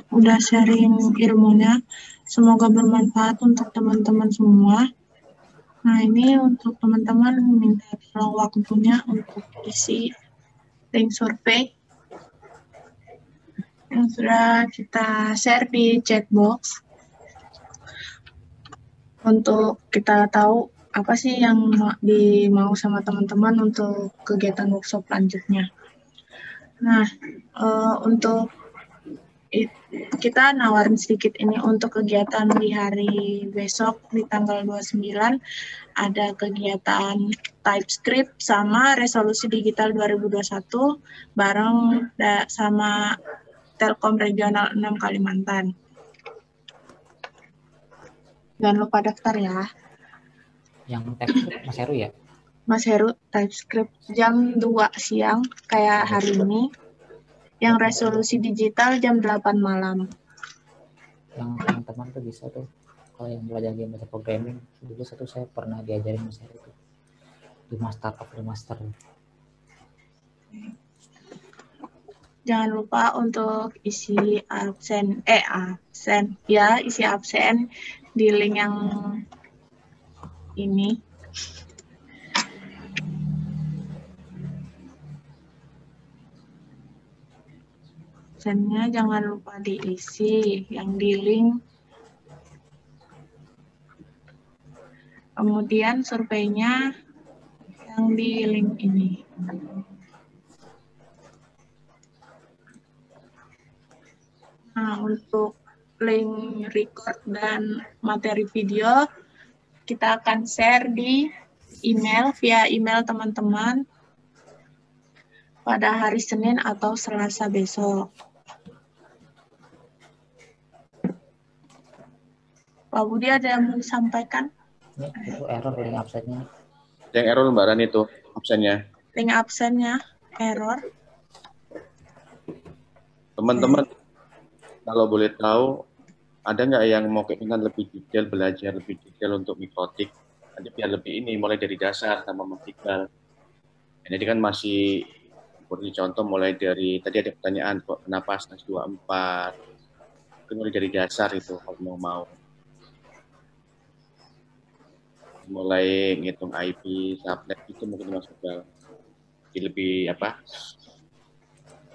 udah sharing ilmunya. Semoga bermanfaat untuk teman-teman semua. Nah, ini untuk teman-teman minta tolong waktunya untuk isi link survei yang sudah kita share di chat box untuk kita tahu apa sih yang dimau sama teman-teman untuk kegiatan workshop lanjutnya. Nah, untuk kita nawarin sedikit ini untuk kegiatan di hari besok di tanggal 29 ada kegiatan TypeScript sama resolusi digital 2021 bareng sama Telkom Regional 6 Kalimantan. Jangan lupa daftar ya. Yang TypeScript Mas Heru ya? Mas Heru, TypeScript jam 2 siang kayak hari ini. Yang resolusi digital jam 8 malam. Yang teman-teman tuh bisa tuh, kalau yang belajar game bahasa programming, dulu saya pernah diajarin Mas Heru tuh. Di Master of the Master. Jangan lupa untuk isi absen, isi absen di link yang ini. Absennya jangan lupa diisi yang di link. Kemudian surveinya yang di link ini. Nah, untuk link record dan materi video kita akan share di email via email teman-teman pada hari Senin atau Selasa besok. Pak Budi ada yang mau disampaikan? Itu error link absennya. Yang error Mbak Rani itu absennya. Link absennya error. Teman-teman, kalau boleh tahu, ada nggak yang mau keinginan lebih detail, belajar lebih detail untuk mikrotik? Nanti biar lebih ini, mulai dari dasar sama Iqbal. Jadi kan masih seperti contoh mulai dari, tadi ada pertanyaan, kok kenapa SNES 24? Mungkin mulai dari dasar itu, kalau mau. Mulai ngitung IP, subnet itu mungkin Mas Iqbal. Jadi lebih apa?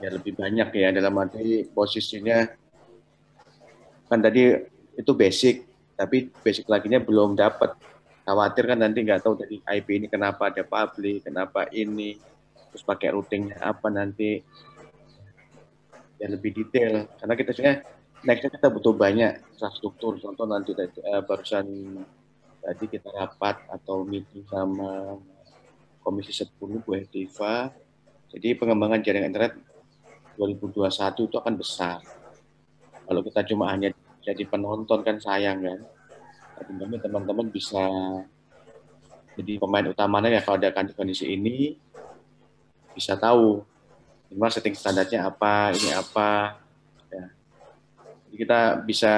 Ya lebih banyak ya dalam arti posisinya kan tadi itu basic, tapi basic laginya belum dapat. Khawatir kan nanti nggak tahu dari IP ini kenapa ada public, kenapa ini, terus pakai routingnya apa nanti, ya lebih detail. Karena kita sebenarnya nextnya kita butuh banyak infrastruktur. Contoh nanti barusan tadi kita rapat atau meeting sama Komisi 10 Bu Hediva. Jadi pengembangan jaringan internet 2021 itu akan besar. Kalau kita cuma hanya jadi penonton kan sayang kan. Tapi teman-teman bisa jadi pemain utamanya ya kalau ada kondisi ini bisa tahu gimana setting standarnya apa, ini apa. Ya. Jadi kita bisa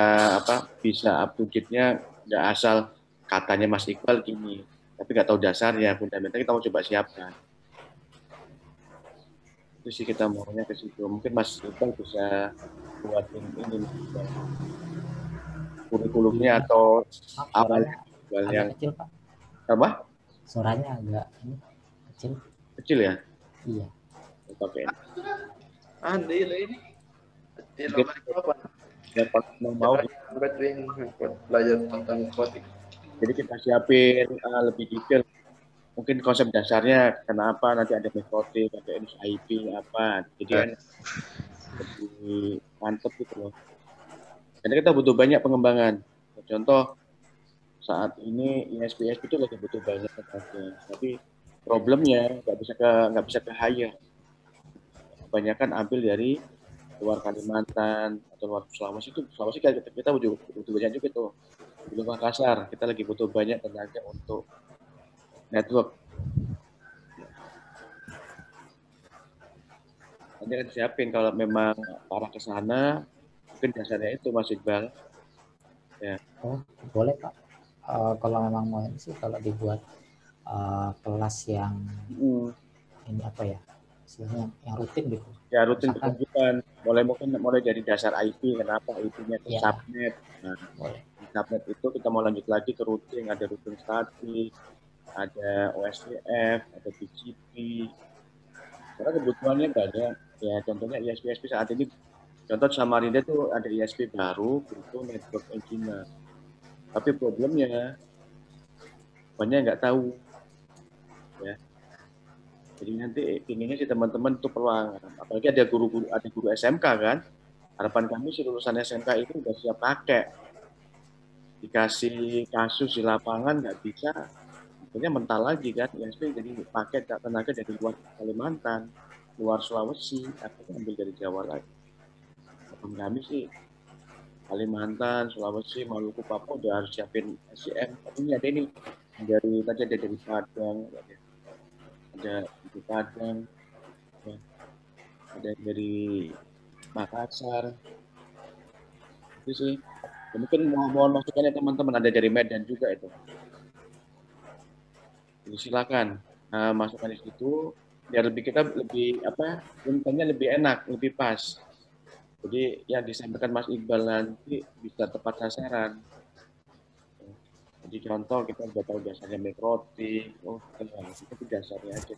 bisa up to date-nya nggak asal katanya Mas Iqbal gini, tapi nggak tahu dasarnya, fundamentalnya kita mau coba siapkan. Itu sih kita maunya ke situ. Mungkin Mas Iqbal bisa buatin ini kurikulumnya atau awal yang kecil Pak. Apa? Suaranya agak kecil. Kecil ya? Iya. Oke. Ada ini. Mau belajar tentang kotik. Jadi kita siapin lebih detail. Mungkin konsep dasarnya kenapa nanti ada metode, ada IP apa. Jadi kan lebih mantep gitu loh. Karena kita butuh banyak pengembangan. Contoh saat ini ISP itu lagi butuh banyak tapi problemnya nggak bisa ke hire. Kebanyakan ambil dari luar Kalimantan atau luar Sulawesi kita butuh banyak juga tuh. Di luar Makassar kita lagi butuh banyak tenaga untuk network. Nanti kan siapin kalau memang arah ke sana, mungkin dasarnya itu Mas Iqbal. Ya. Oh, boleh Pak. Kalau memang mau ini sih kalau dibuat kelas yang Hmm. ini apa ya, istilahnya yang rutin gitu. Ya rutin Misalkan, bukan mulai dari dasar IP, kenapa IP-nya ke ya subnet. Nah, boleh. di subnet itu kita mau lanjut lagi ke routing, ada routing statik, ada OSPF, ada BGP. Karena kebutuhannya banyak. Ya contohnya ISP saat ini, contoh Samarinda itu ada ISP baru, itu network engineer. Tapi problemnya banyak yang nggak tahu. Ya. Jadi nanti inginnya si teman-teman itu peluang. Apalagi ada guru SMK kan. Harapan kami si lulusan SMK itu udah siap pakai. Dikasih kasus di lapangan nggak bisa, akhirnya mental lagi kan. ISP jadi pakai tenaga dari luar Kalimantan, luar Sulawesi, atau ambil dari Jawa lagi. Harapan kami sih Kalimantan, Sulawesi, Maluku, Papua udah harus siapin SCM. Tapi ini ada nih tadi ada dari Padang, ada dari Padang, ya. Ada dari Makassar. Itu sih. Ya, mungkin mohon masukannya teman-teman, ada dari Medan juga itu. Jadi silakan masukkan di situ biar kita lebih apa, intinya lebih enak, lebih pas. Jadi yang disampaikan Mas Iqbal nanti bisa tepat sasaran. Jadi contoh kita sudah tahu dasarnya mikrotik, itu dasarnya aja.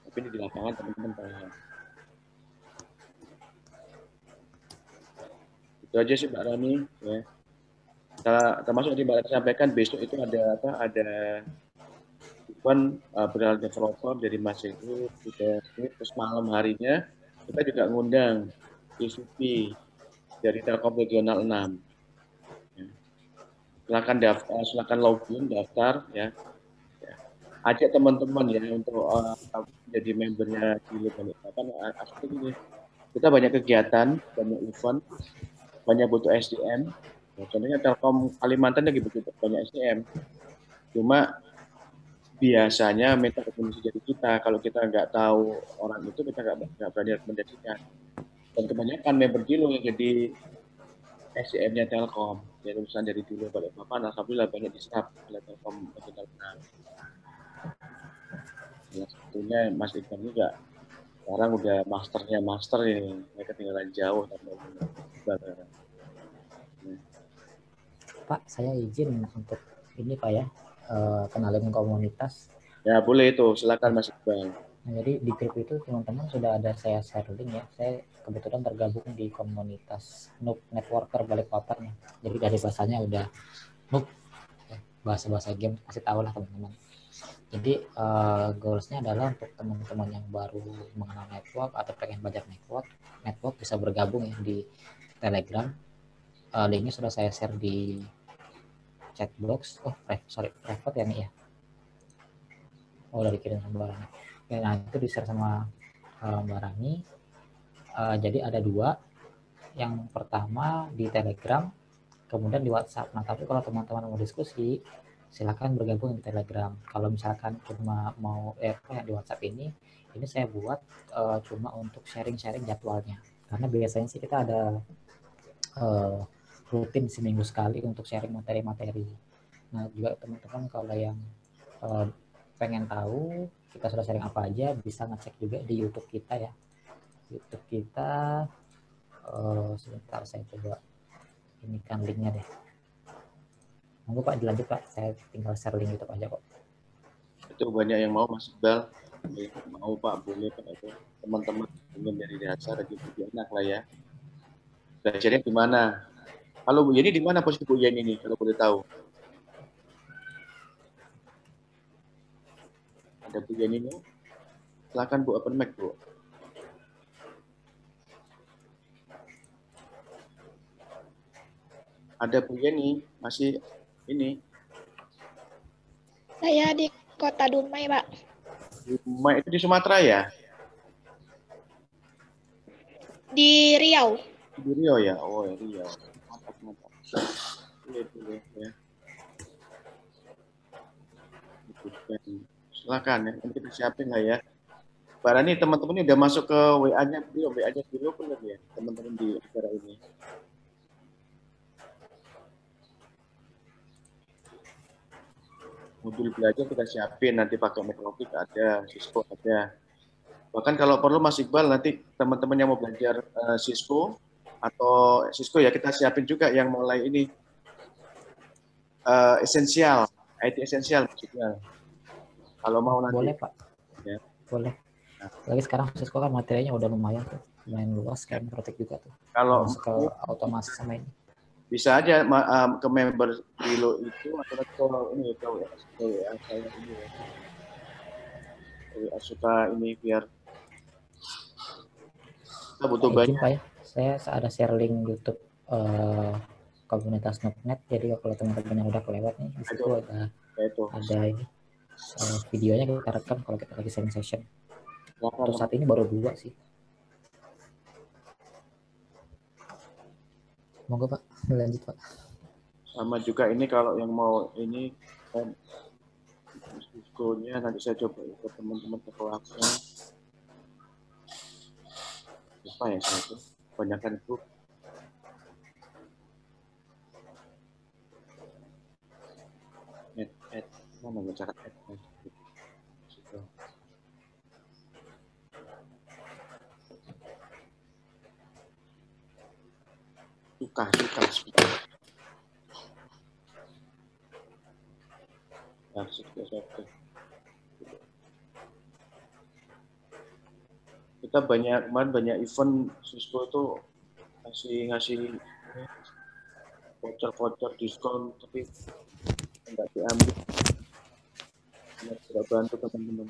Tapi ini di lapangan teman-teman paham. Itu aja sih Mbak Rani. Ya. Termasuk di Mbak Rani sampaikan besok itu ada apa? Ada event berjalan developer dari Mas Heru, terus malam harinya kita juga ngundang ISP dari Telkom Regional 6. Ya. Silakan login, daftar ya. Ajak teman-teman ya untuk jadi membernya di Balikpapan. Aspek ini kita banyak kegiatan, banyak event, banyak butuh SDM. Ya, contohnya Telkom Kalimantan lagi butuh banyak SDM. Cuma biasanya minta rekomendasi dari kita. Kalau kita nggak tahu orang itu, kita nggak berani rekomendasikan. Dan kebanyakan member Dilo yang jadi SDM-nya Telkom, yang lulusan dari Dilo Balikpapan, alhamdulillah banyak diserap oleh Telkom Regional 6. Salah satunya Mas Iqbal juga sekarang udah master ini, mereka ketinggalan jauh sama Pak, saya izin untuk ini Pak ya, kenalin komunitas. Ya boleh itu, silakan Mas Iqbal. Nah, jadi di grup itu teman-teman sudah ada saya share link ya. Saya kebetulan tergabung di komunitas Noob Networker Balikpapan ya. Jadi dari bahasanya udah noob, bahasa-bahasa game kasih tahu lah teman-teman. Jadi goalsnya adalah untuk teman-teman yang baru mengenal network atau pengen belajar network bisa bergabung ya di Telegram. Linknya sudah saya share di chat box. Private ya nih ya. Oh, udah dikirim sama Mbak Rani. Ya, nah itu di share sama Mbak Rani. Jadi ada dua. Yang pertama di Telegram, kemudian di WhatsApp. Nah tapi kalau teman-teman mau diskusi, silakan bergabung di Telegram. Kalau misalkan cuma mau di WhatsApp ini saya buat cuma untuk sharing-sharing jadwalnya. Karena biasanya sih kita ada rutin seminggu sekali untuk sharing materi-materi. Nah juga teman-teman kalau yang pengen tahu kita sudah sharing apa aja, bisa ngecek juga di YouTube kita ya. YouTube kita sebentar saya coba ini kan linknya deh. Monggo Pak dilanjut Pak, saya tinggal share link YouTube aja kok. Itu banyak yang mau Mas Iqbal, mau Pak, boleh Pak, itu teman-teman ingin dari dasar lagi lebih enak lah ya. Belajarnya di mana? Kalau Bu Yeni di mana posisi Bu Yeni ini kalau boleh tahu? Ada Bu Yeni ini? Silakan Bu, open mic Bu. Ada Bu Yeni masih ini? Saya di Kota Dumai, Pak. Dumai itu di Sumatera ya? Di Riau. Di Riau ya? Oh ya Riau. Mantap. Boleh ya. Silakan ya, nanti kita siapin lah ya. Mbak Rani, teman-teman ini udah masuk ke WA-nya dulu belum ya, teman-teman di acara ini. modul belajar kita siapin, nanti pakai Microtik ada, Cisco ada. Bahkan kalau perlu Mas Iqbal, nanti teman-teman yang mau belajar Cisco atau Cisco ya kita siapin juga yang mulai ini esensial, IT esensial maksudnya. Kalau mau nanti. Boleh Pak, Ya. boleh. Lagi sekarang Cisco kan materinya udah lumayan tuh, lumayan luas kayak Microtik juga tuh. Kalau masuk ke otomasi sama ini. Bisa aja ke member Trilo itu atau ke ini ke WA saya ini ya. WA suka ini biar kita butuh banyak. Pak ya, saya ada share link YouTube komunitas .NET, jadi kalau teman-teman yang udah kelewat nih di situ ada ini videonya kita rekam kalau kita lagi sharing session. Untuk saat ini baru 2 sih. Monggo Pak, lanjut Pak. Sama juga ini kalau yang mau ini Cisco-nya nanti saya coba ikut teman-teman ke kelasnya. Lupa ya saya itu, banyakkan grup. Mana cara add? Suka. Kita banyak event Cisco itu ngasih voucher diskon, tapi enggak diambil. Tidak bantu teman-teman.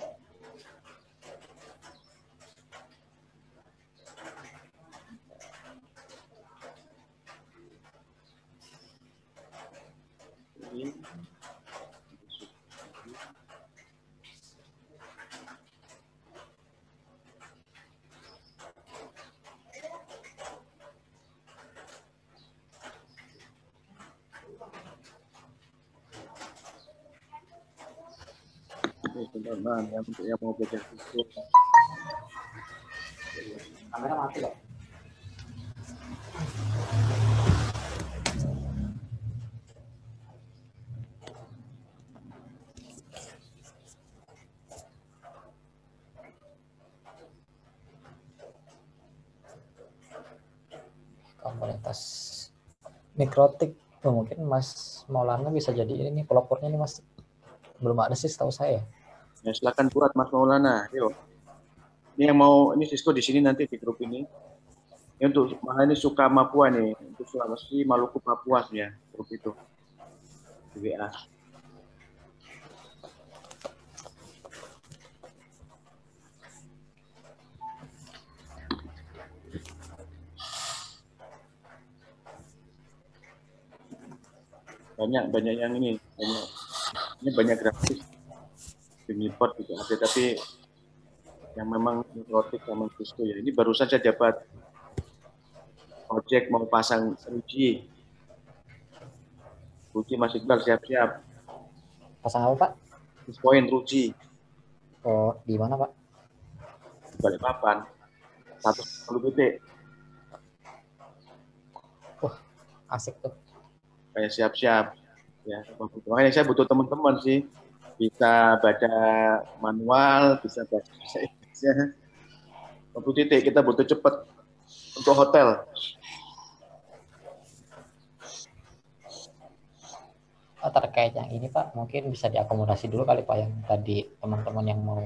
Teman-teman yang mau belajar Cisco. Kamera mati loh. Komunitas Microtik, mungkin Mas Maulana bisa jadi ini pelopornya nih Mas. Belum ada sih setahu saya. Ya silakan buat Mas Maulana. Yuk. Ini yang mau ini Cisco di sini nanti di grup ini. Ini untuk mana ini suka Papua nih, untuk Sulawesi, Maluku, Papua ya grup itu. Di WA. Banyak yang ini banyak gratis di import juga ada, tapi yang memang Microtik sama Cisco ya. Ini barusan saya dapat project mau pasang Ruji Mas Iqbal siap-siap. Pasang apa Pak? Poin Ruji. Oh, di mana Pak? Di Balikpapan. 110 titik. Wah, asik tuh. Kayak siap-siap. Ya, makanya saya butuh teman-teman sih. Bisa baca manual, bisa baca Inggrisnya. 1 titik kita butuh cepat untuk hotel. Terkait yang ini Pak, mungkin bisa diakomodasi dulu kali Pak, yang tadi teman-teman yang mau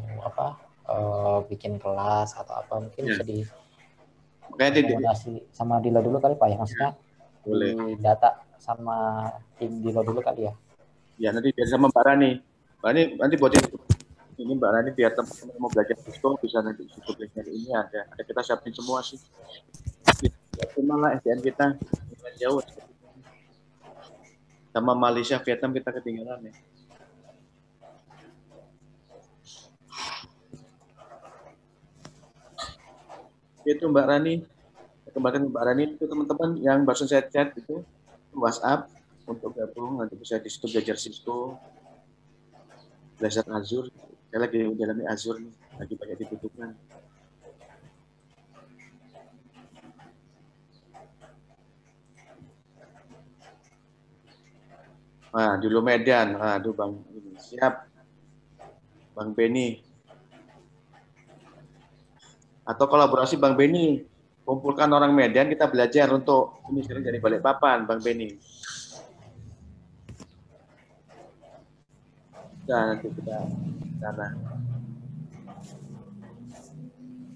bikin kelas atau apa, mungkin bisa diakomodasi sama Dilo dulu kali Pak ya, maksudnya boleh. Di data sama tim Dilo dulu kali ya. Ya nanti biar sama Mbak Rani. Mbak Rani nanti buatin ini Mbak Rani biar teman-teman mau belajar Cisco bisa nanti Cisco belajar ini ada kita siapin semua sih. Malah SDN kita jauh. Sama Malaysia, Vietnam kita ketinggalan ya. Itu Mbak Rani, kembalikan Mbak Rani itu teman-teman yang barusan saya chat itu WhatsApp untuk gabung nanti bisa di situ belajar Cisco, belajar Azure. Saya lagi menjalani Azure nih, lagi banyak dibutuhkan. Nah, dulu Medan. Aduh, Bang. Siap. Bang Beni. Atau kolaborasi Bang Beni. Kumpulkan orang Medan, kita belajar untuk ini sekarang dari Balikpapan, Bang Beni. Dan nanti kita sana.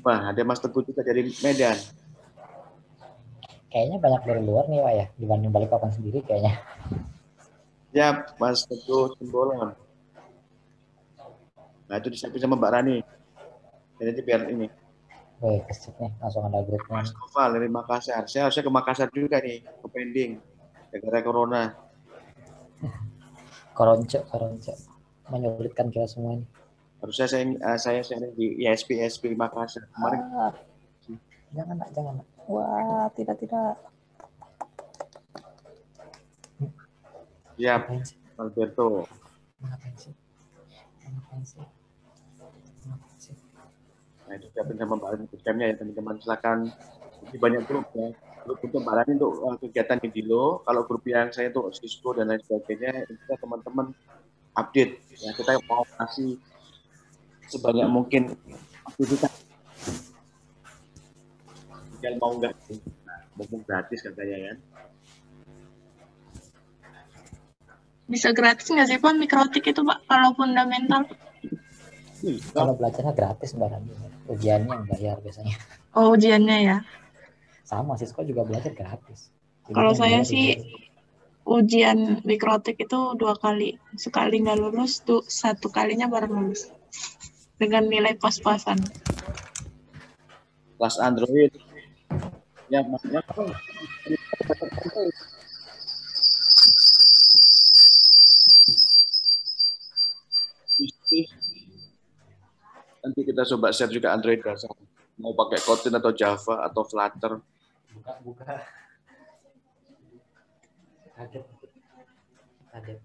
Wah, ada Mas Teguh juga dari Medan. Kayaknya banyak dari luar nih Pak ya, dibanding Balikpapan sendiri kayaknya. Ya, Mas Teguh Simbolon. Nah, itu disiapin sama Mbak Rani. Jadi biar ini. Wih, kesip nih, langsung ada grupnya. Mas Noval dari Makassar. Saya harusnya ke Makassar juga nih, ke pending. Gara-gara corona. Koronco. Menyulitkan kita semua ini. Harusnya saya sharing di ISP Makassar. Kemarin Jangan nak. Wah, tidak. siap, Ngapain sih? Alberto. Ngapain sih? Nah, itu siapin sama Mbak Rani bootcampnya ya teman-teman. Silakan. Jadi banyak grup ya. Grup untuk Mbak Rani untuk kegiatan di Dilo. Kalau grup yang saya untuk Cisco dan lain sebagainya, kita teman-teman update. Ya, kita mau kasih sebanyak mungkin aktivitas. Tinggal mau nggak? Nah, mumpung gratis katanya ya. Bisa gratis nggak sih Pak mikrotik itu Pak kalau fundamental? Kalau belajarnya gratis barangnya. Ujiannya yang bayar biasanya. Oh, ujiannya ya. Sama, Cisco juga belajar gratis. Jadi Kalau yang saya bayar sih ujian mikrotik itu 2 kali. Sekali nggak lulus, tuh 1 kalinya baru lulus. Dengan nilai pas-pasan. Kelas Android. Ya, maksudnya apa? Nanti kita coba share juga Android dasar. Mau pakai Kotlin atau Java atau Flutter. buka. Kaget.